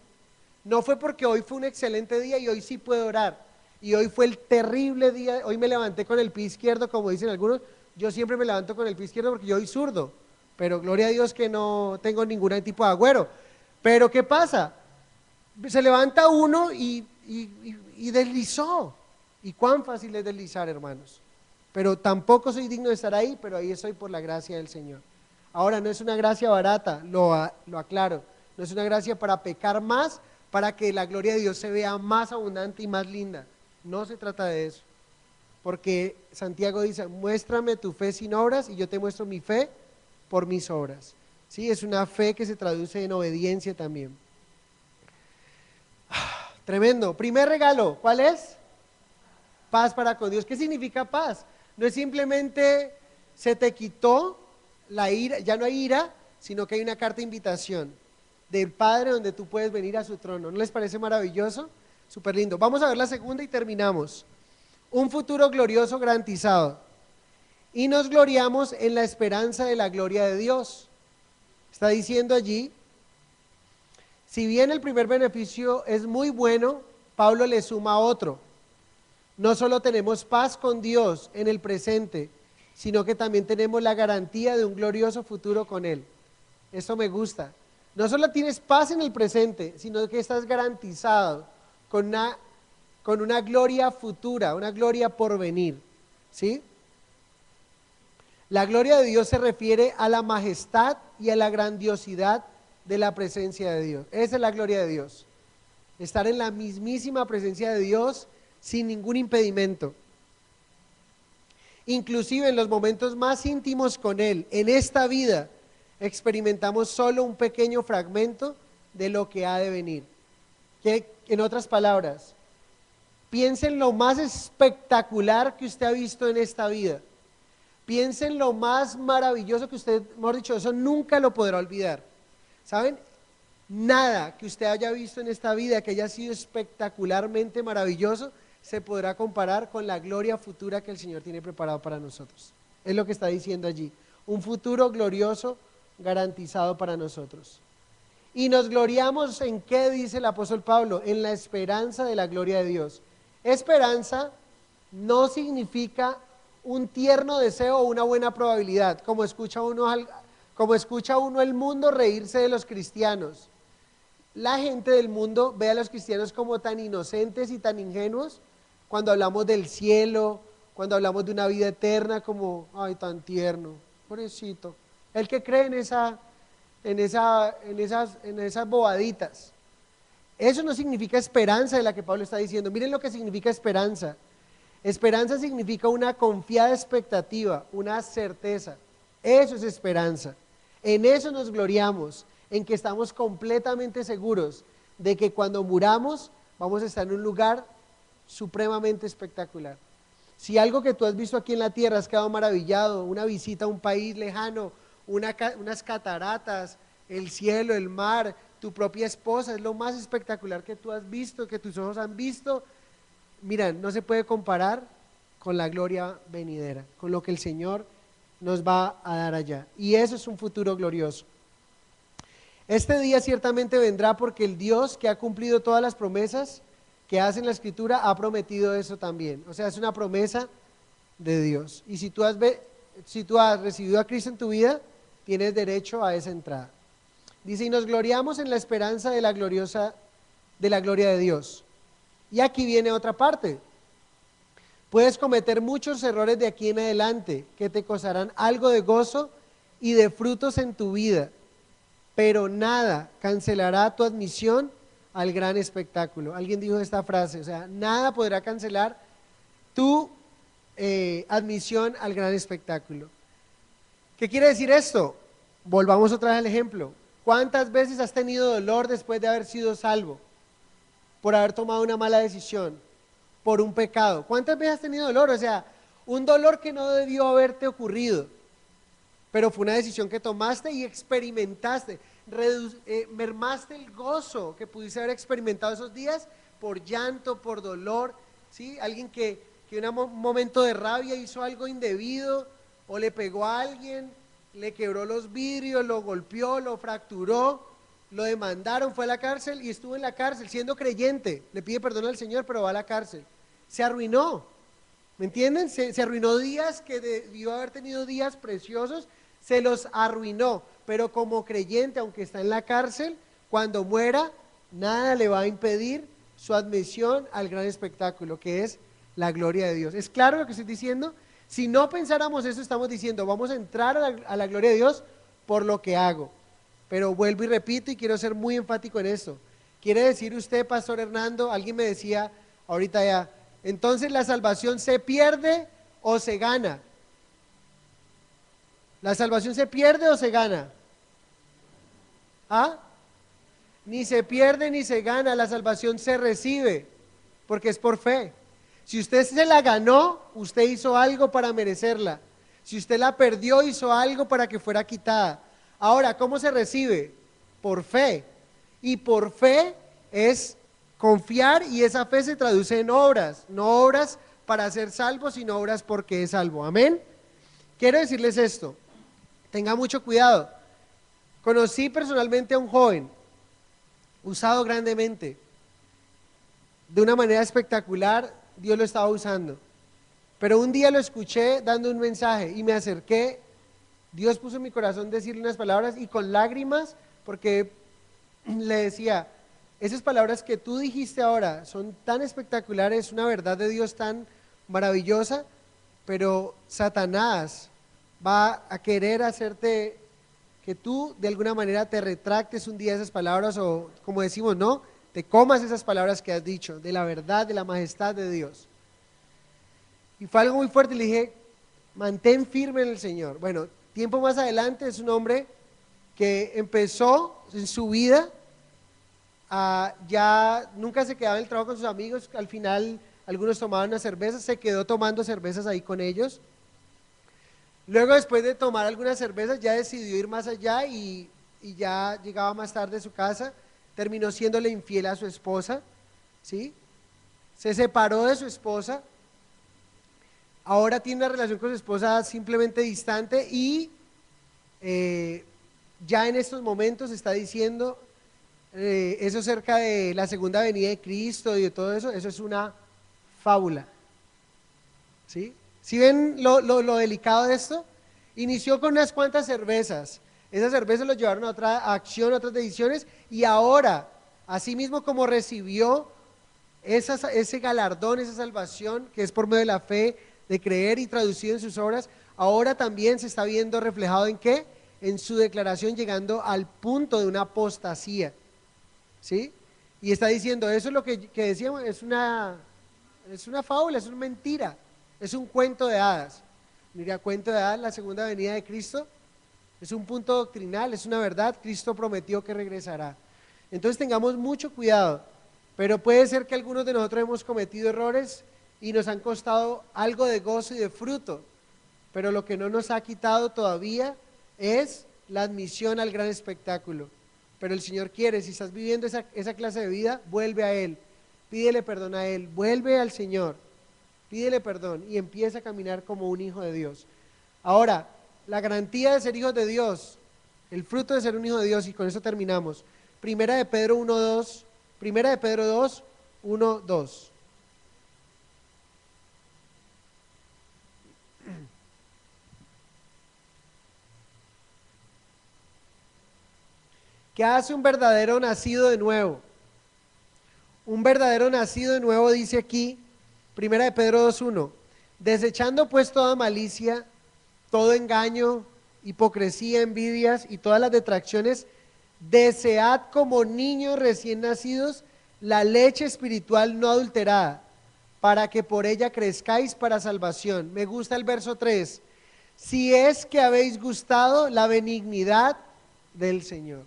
No fue porque hoy fue un excelente día y hoy sí puedo orar. Y hoy fue el terrible día, hoy me levanté con el pie izquierdo, como dicen algunos. Yo siempre me levanto con el pie izquierdo porque yo soy zurdo. Pero gloria a Dios que no tengo ningún tipo de agüero. Pero ¿qué pasa? Se levanta uno y deslizó. Y cuán fácil es deslizar, hermanos. Pero tampoco soy digno de estar ahí, pero ahí estoy por la gracia del Señor. Ahora, no es una gracia barata, lo aclaro, no es una gracia para pecar más, para que la gloria de Dios se vea más abundante y más linda. No se trata de eso, porque Santiago dice, muéstrame tu fe sin obras y yo te muestro mi fe por mis obras. Sí, es una fe que se traduce en obediencia también. Tremendo. Primer regalo, ¿cuál es? Paz para con Dios. ¿Qué significa paz? No es simplemente se te quitó la ira, ya no hay ira, sino que hay una carta de invitación del Padre donde tú puedes venir a su trono. ¿No les parece maravilloso? Súper lindo. Vamos a ver la segunda y terminamos. Un futuro glorioso garantizado. Y nos gloriamos en la esperanza de la gloria de Dios. Está diciendo allí, si bien el primer beneficio es muy bueno, Pablo le suma otro. No solo tenemos paz con Dios en el presente, sino que también tenemos la garantía de un glorioso futuro con Él. Eso me gusta. No solo tienes paz en el presente, sino que estás garantizado con una gloria futura, una gloria por venir. ¿Sí? La gloria de Dios se refiere a la majestad y a la grandiosidad de la presencia de Dios. Esa es la gloria de Dios. Estar en la mismísima presencia de Dios sin ningún impedimento. Inclusive en los momentos más íntimos con Él, en esta vida, experimentamos solo un pequeño fragmento de lo que ha de venir. Que, en otras palabras, piensen lo más espectacular que usted ha visto en esta vida. Piensen lo más maravilloso que usted, mejor dicho, eso nunca lo podrá olvidar. ¿Saben? Nada que usted haya visto en esta vida que haya sido espectacularmente maravilloso se podrá comparar con la gloria futura que el Señor tiene preparado para nosotros. Es lo que está diciendo allí. Un futuro glorioso garantizado para nosotros. Y nos gloriamos en qué dice el apóstol Pablo, en la esperanza de la gloria de Dios. Esperanza no significa un tierno deseo o una buena probabilidad, como escucha uno el mundo reírse de los cristianos. La gente del mundo ve a los cristianos como tan inocentes y tan ingenuos cuando hablamos del cielo, cuando hablamos de una vida eterna, como, ay, tan tierno, pobrecito. El que cree en esas bobaditas. Eso no significa esperanza de la que Pablo está diciendo. Miren lo que significa esperanza. Esperanza significa una confiada expectativa, una certeza. Eso es esperanza. En eso nos gloriamos, en que estamos completamente seguros de que cuando muramos vamos a estar en un lugar supremamente espectacular. Si algo que tú has visto aquí en la tierra has quedado maravillado, una visita a un país lejano, unas cataratas, el cielo, el mar, tu propia esposa, es lo más espectacular que tú has visto, que tus ojos han visto. Mira, no se puede comparar con la gloria venidera, con lo que el Señor nos va a dar allá. Y eso es un futuro glorioso. Este día ciertamente vendrá porque el Dios que ha cumplido todas las promesas que hace en la Escritura ha prometido eso también. O sea, es una promesa de Dios. Y si tú has recibido a Cristo en tu vida, tienes derecho a esa entrada. Dice, y nos gloriamos en la esperanza de la gloria de Dios. Y aquí viene otra parte. Puedes cometer muchos errores de aquí en adelante que te costarán algo de gozo y de frutos en tu vida, pero nada cancelará tu admisión al gran espectáculo. Alguien dijo esta frase, o sea, nada podrá cancelar tu admisión al gran espectáculo. ¿Qué quiere decir esto? Volvamos otra vez al ejemplo. ¿Cuántas veces has tenido dolor después de haber sido salvo? Por haber tomado una mala decisión, por un pecado. ¿Cuántas veces has tenido dolor? O sea, un dolor que no debió haberte ocurrido, pero fue una decisión que tomaste y experimentaste, mermaste el gozo que pudiste haber experimentado esos días por llanto, por dolor, ¿sí? Alguien que en un momento de rabia hizo algo indebido o le pegó a alguien, le quebró los vidrios, lo golpeó, lo fracturó, lo demandaron, fue a la cárcel y estuvo en la cárcel siendo creyente, le pide perdón al Señor, pero va a la cárcel. Se arruinó, ¿me entienden? Se arruinó días que debió haber tenido días preciosos, se los arruinó, pero como creyente, aunque está en la cárcel, cuando muera, nada le va a impedir su admisión al gran espectáculo, que es la gloria de Dios. ¿Es claro lo que estoy diciendo? Si no pensáramos eso, estamos diciendo, vamos a entrar a la gloria de Dios por lo que hago. Pero vuelvo y repito y quiero ser muy enfático en esto. ¿Quiere decir usted, Pastor Hernando? Alguien me decía ahorita ya, entonces la salvación se pierde o se gana. ¿La salvación se pierde o se gana? ¿Ah? Ni se pierde ni se gana, la salvación se recibe, porque es por fe. Si usted se la ganó, usted hizo algo para merecerla. Si usted la perdió, hizo algo para que fuera quitada. Ahora, ¿cómo se recibe? Por fe. Y por fe es confiar, y esa fe se traduce en obras, no obras para ser salvo, sino obras porque es salvo. Amén. Quiero decirles esto, tenga mucho cuidado. Conocí personalmente a un joven, usado grandemente, de una manera espectacular. Dios lo estaba usando, pero un día lo escuché dando un mensaje y me acerqué. Dios puso en mi corazón decirle unas palabras, y con lágrimas, porque le decía: esas palabras que tú dijiste ahora son tan espectaculares, una verdad de Dios tan maravillosa, pero Satanás va a querer hacerte que tú de alguna manera te retractes un día esas palabras, o como decimos, ¿no?, te comas esas palabras que has dicho, de la verdad, de la majestad de Dios. Y fue algo muy fuerte. Le dije: mantén firme en el Señor. Bueno, tiempo más adelante es un hombre que empezó en su vida ya nunca se quedaba en el trabajo con sus amigos. Al final algunos tomaban unas cervezas, se quedó tomando cervezas ahí con ellos. Luego, después de tomar algunas cervezas, ya decidió ir más allá, y ya llegaba más tarde a su casa. Terminó siéndole infiel a su esposa, ¿sí? Se separó de su esposa. Ahora tiene una relación con su esposa simplemente distante, y ya en estos momentos está diciendo eso acerca de la segunda venida de Cristo y de todo eso. Eso es una fábula, ¿sí? ¿Sí ven lo delicado de esto? Inició con unas cuantas cervezas, esas cervezas lo llevaron a otra acción, a otras decisiones, y ahora, así mismo como recibió ese galardón, esa salvación que es por medio de la fe, de creer y traducido en sus obras, ahora también se está viendo reflejado ¿en qué? En su declaración, llegando al punto de una apostasía, ¿sí? Y está diciendo: eso es lo que decíamos, es una fábula, es una mentira, es un cuento de hadas. Mira, cuento de hadas, la segunda venida de Cristo es un punto doctrinal, es una verdad. Cristo prometió que regresará. Entonces tengamos mucho cuidado, pero puede ser que algunos de nosotros hemos cometido errores y nos han costado algo de gozo y de fruto, pero lo que no nos ha quitado todavía es la admisión al gran espectáculo. Pero el Señor quiere, si estás viviendo esa clase de vida, vuelve a Él, pídele perdón a Él, vuelve al Señor, pídele perdón y empieza a caminar como un hijo de Dios. Ahora, la garantía de ser hijos de Dios, el fruto de ser un hijo de Dios, y con eso terminamos. Primera de Pedro 1:2, Primera de Pedro 2, 1, 2. ¿Qué hace un verdadero nacido de nuevo? Un verdadero nacido de nuevo, dice aquí, Primera de Pedro 2:1, desechando pues toda malicia, todo engaño, hipocresía, envidias y todas las detracciones, desead como niños recién nacidos la leche espiritual no adulterada, para que por ella crezcáis para salvación. Me gusta el verso 3, si es que habéis gustado la benignidad del Señor.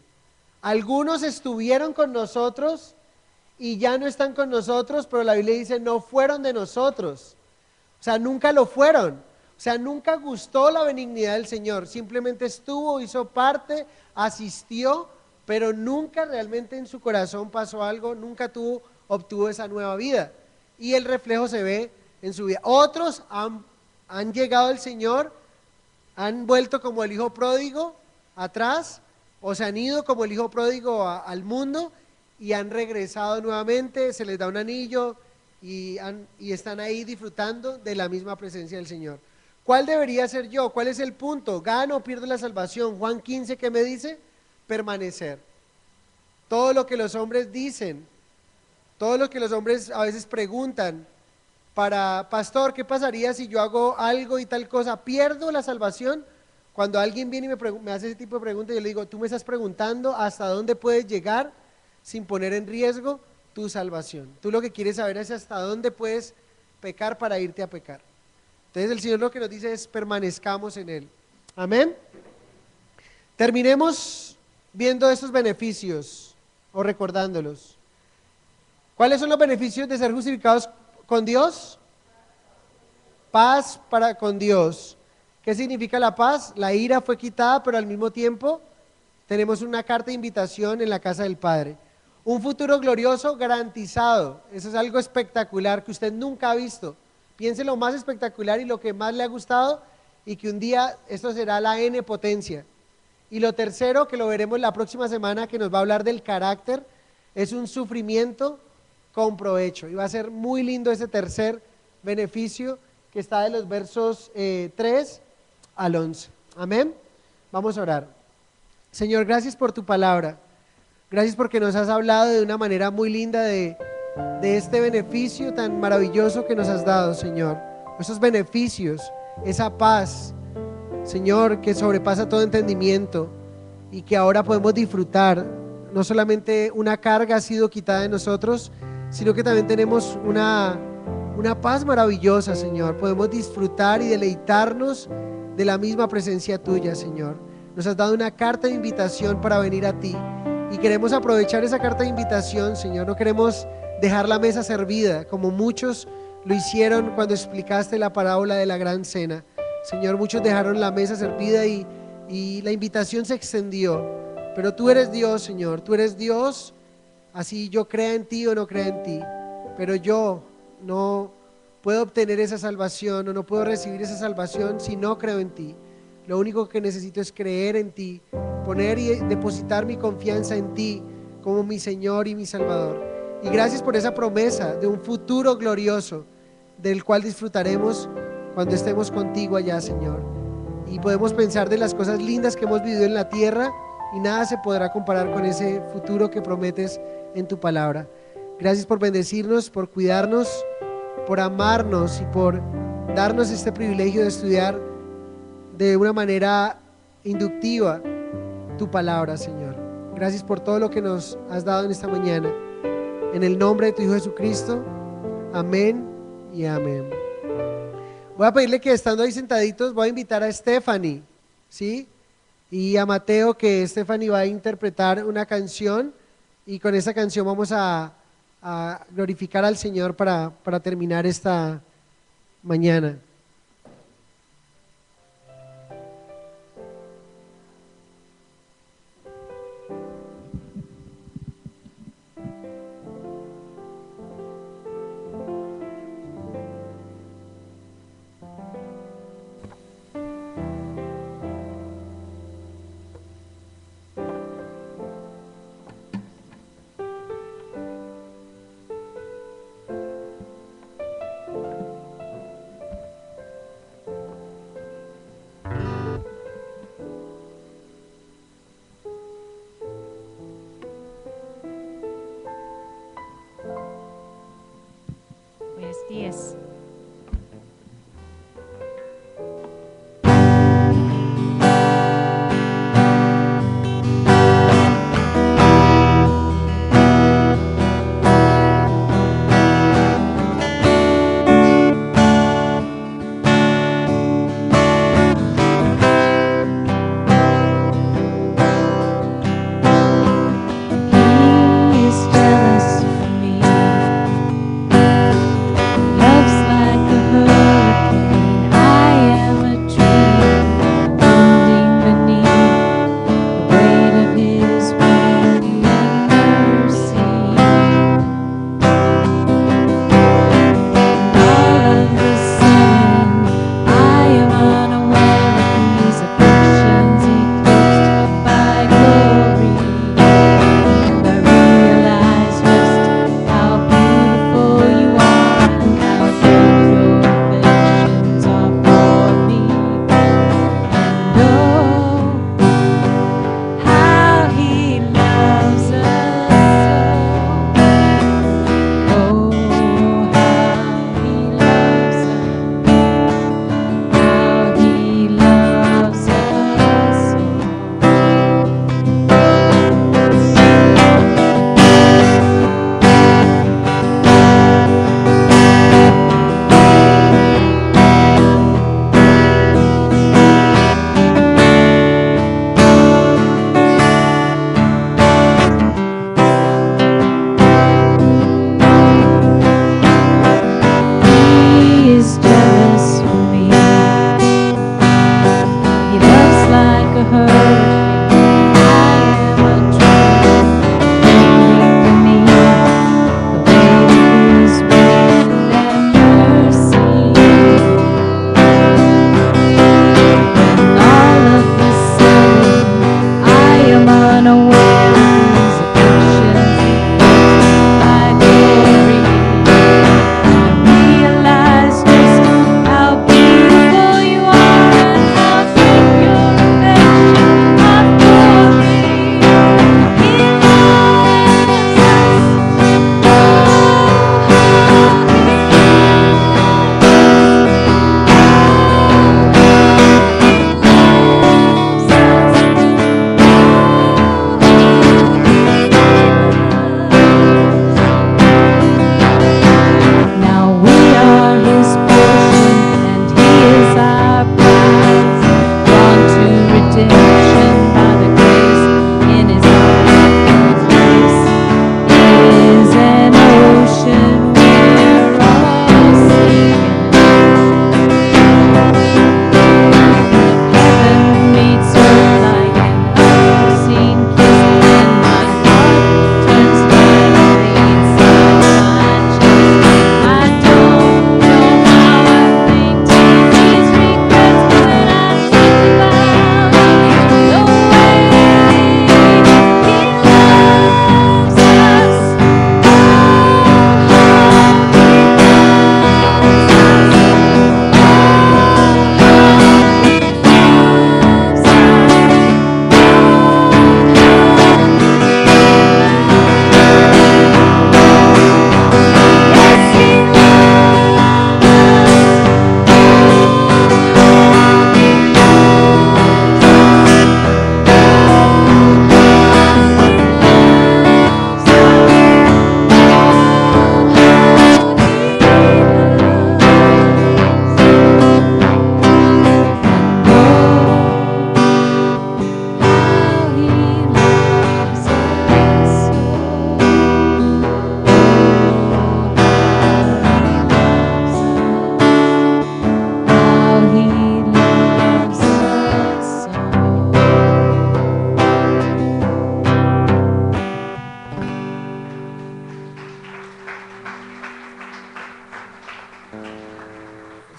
Algunos estuvieron con nosotros y ya no están con nosotros, pero la Biblia dice: no fueron de nosotros. O sea, nunca lo fueron. O sea, nunca gustó la benignidad del Señor. Simplemente estuvo, hizo parte, asistió, pero nunca realmente en su corazón pasó algo, nunca obtuvo esa nueva vida. Y el reflejo se ve en su vida. Otros han llegado al Señor, han vuelto como el hijo pródigo atrás, o se han ido como el hijo pródigo al mundo, y han regresado nuevamente, se les da un anillo y están ahí disfrutando de la misma presencia del Señor. ¿Cuál debería ser yo? ¿Cuál es el punto? ¿Gano o pierdo la salvación? Juan 15, ¿qué me dice? Permanecer. Todo lo que los hombres dicen, todo lo que los hombres a veces preguntan, pastor, ¿qué pasaría si yo hago algo y tal cosa? ¿Pierdo la salvación? Cuando alguien viene y me hace ese tipo de preguntas, yo le digo: tú me estás preguntando hasta dónde puedes llegar sin poner en riesgo tu salvación. Tú lo que quieres saber es hasta dónde puedes pecar para irte a pecar. Entonces el Señor lo que nos dice es: permanezcamos en Él. Amén. Terminemos viendo estos beneficios o recordándolos. ¿Cuáles son los beneficios de ser justificados con Dios? Paz con Dios. ¿Qué significa la paz? La ira fue quitada, pero al mismo tiempo tenemos una carta de invitación en la casa del Padre. Un futuro glorioso garantizado. Eso es algo espectacular que usted nunca ha visto. Piense lo más espectacular y lo que más le ha gustado, y que un día esto será la N potencia. Y lo tercero, que lo veremos la próxima semana, que nos va a hablar del carácter, es un sufrimiento con provecho. Y va a ser muy lindo ese tercer beneficio que está de los versos 3 al 11. Amén. Vamos a orar. Señor, gracias por tu palabra. Gracias porque nos has hablado de una manera muy linda de este beneficio tan maravilloso que nos has dado, Señor. Esos beneficios, esa paz, Señor, que sobrepasa todo entendimiento y que ahora podemos disfrutar. No solamente una carga ha sido quitada de nosotros, sino que también tenemos una paz maravillosa, Señor. Podemos disfrutar y deleitarnos de la misma presencia tuya, Señor. Nos has dado una carta de invitación para venir a ti y queremos aprovechar esa carta de invitación, Señor. No queremos dejar la mesa servida como muchos lo hicieron cuando explicaste la parábola de la gran cena. Señor, muchos dejaron la mesa servida y la invitación se extendió, pero tú eres Dios, Señor. Tú eres Dios, así yo crea en ti o no crea en ti, pero yo no puedo obtener esa salvación o no puedo recibir esa salvación si no creo en ti. Lo único que necesito es creer en ti, poner y depositar mi confianza en ti como mi Señor y mi Salvador. Y gracias por esa promesa de un futuro glorioso del cual disfrutaremos cuando estemos contigo allá, Señor. Y podemos pensar de las cosas lindas que hemos vivido en la tierra y nada se podrá comparar con ese futuro que prometes en tu palabra. Gracias por bendecirnos, por cuidarnos, por amarnos y por darnos este privilegio de estudiar de una manera inductiva tu palabra, Señor. Gracias por todo lo que nos has dado en esta mañana. En el nombre de tu Hijo Jesucristo, amén y amén. Voy a pedirle que, estando ahí sentaditos, voy a invitar a Stephanie, ¿sí? Y a Mateo, que Stephanie va a interpretar una canción, y con esa canción vamos a glorificar al Señor para terminar esta mañana.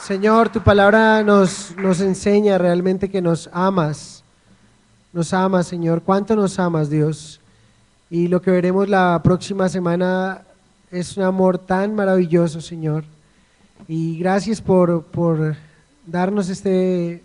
Señor, tu palabra nos enseña realmente que nos amas. Nos amas, Señor. ¿Cuánto nos amas, Dios? Y lo que veremos la próxima semana es un amor tan maravilloso, Señor. Y gracias por darnos este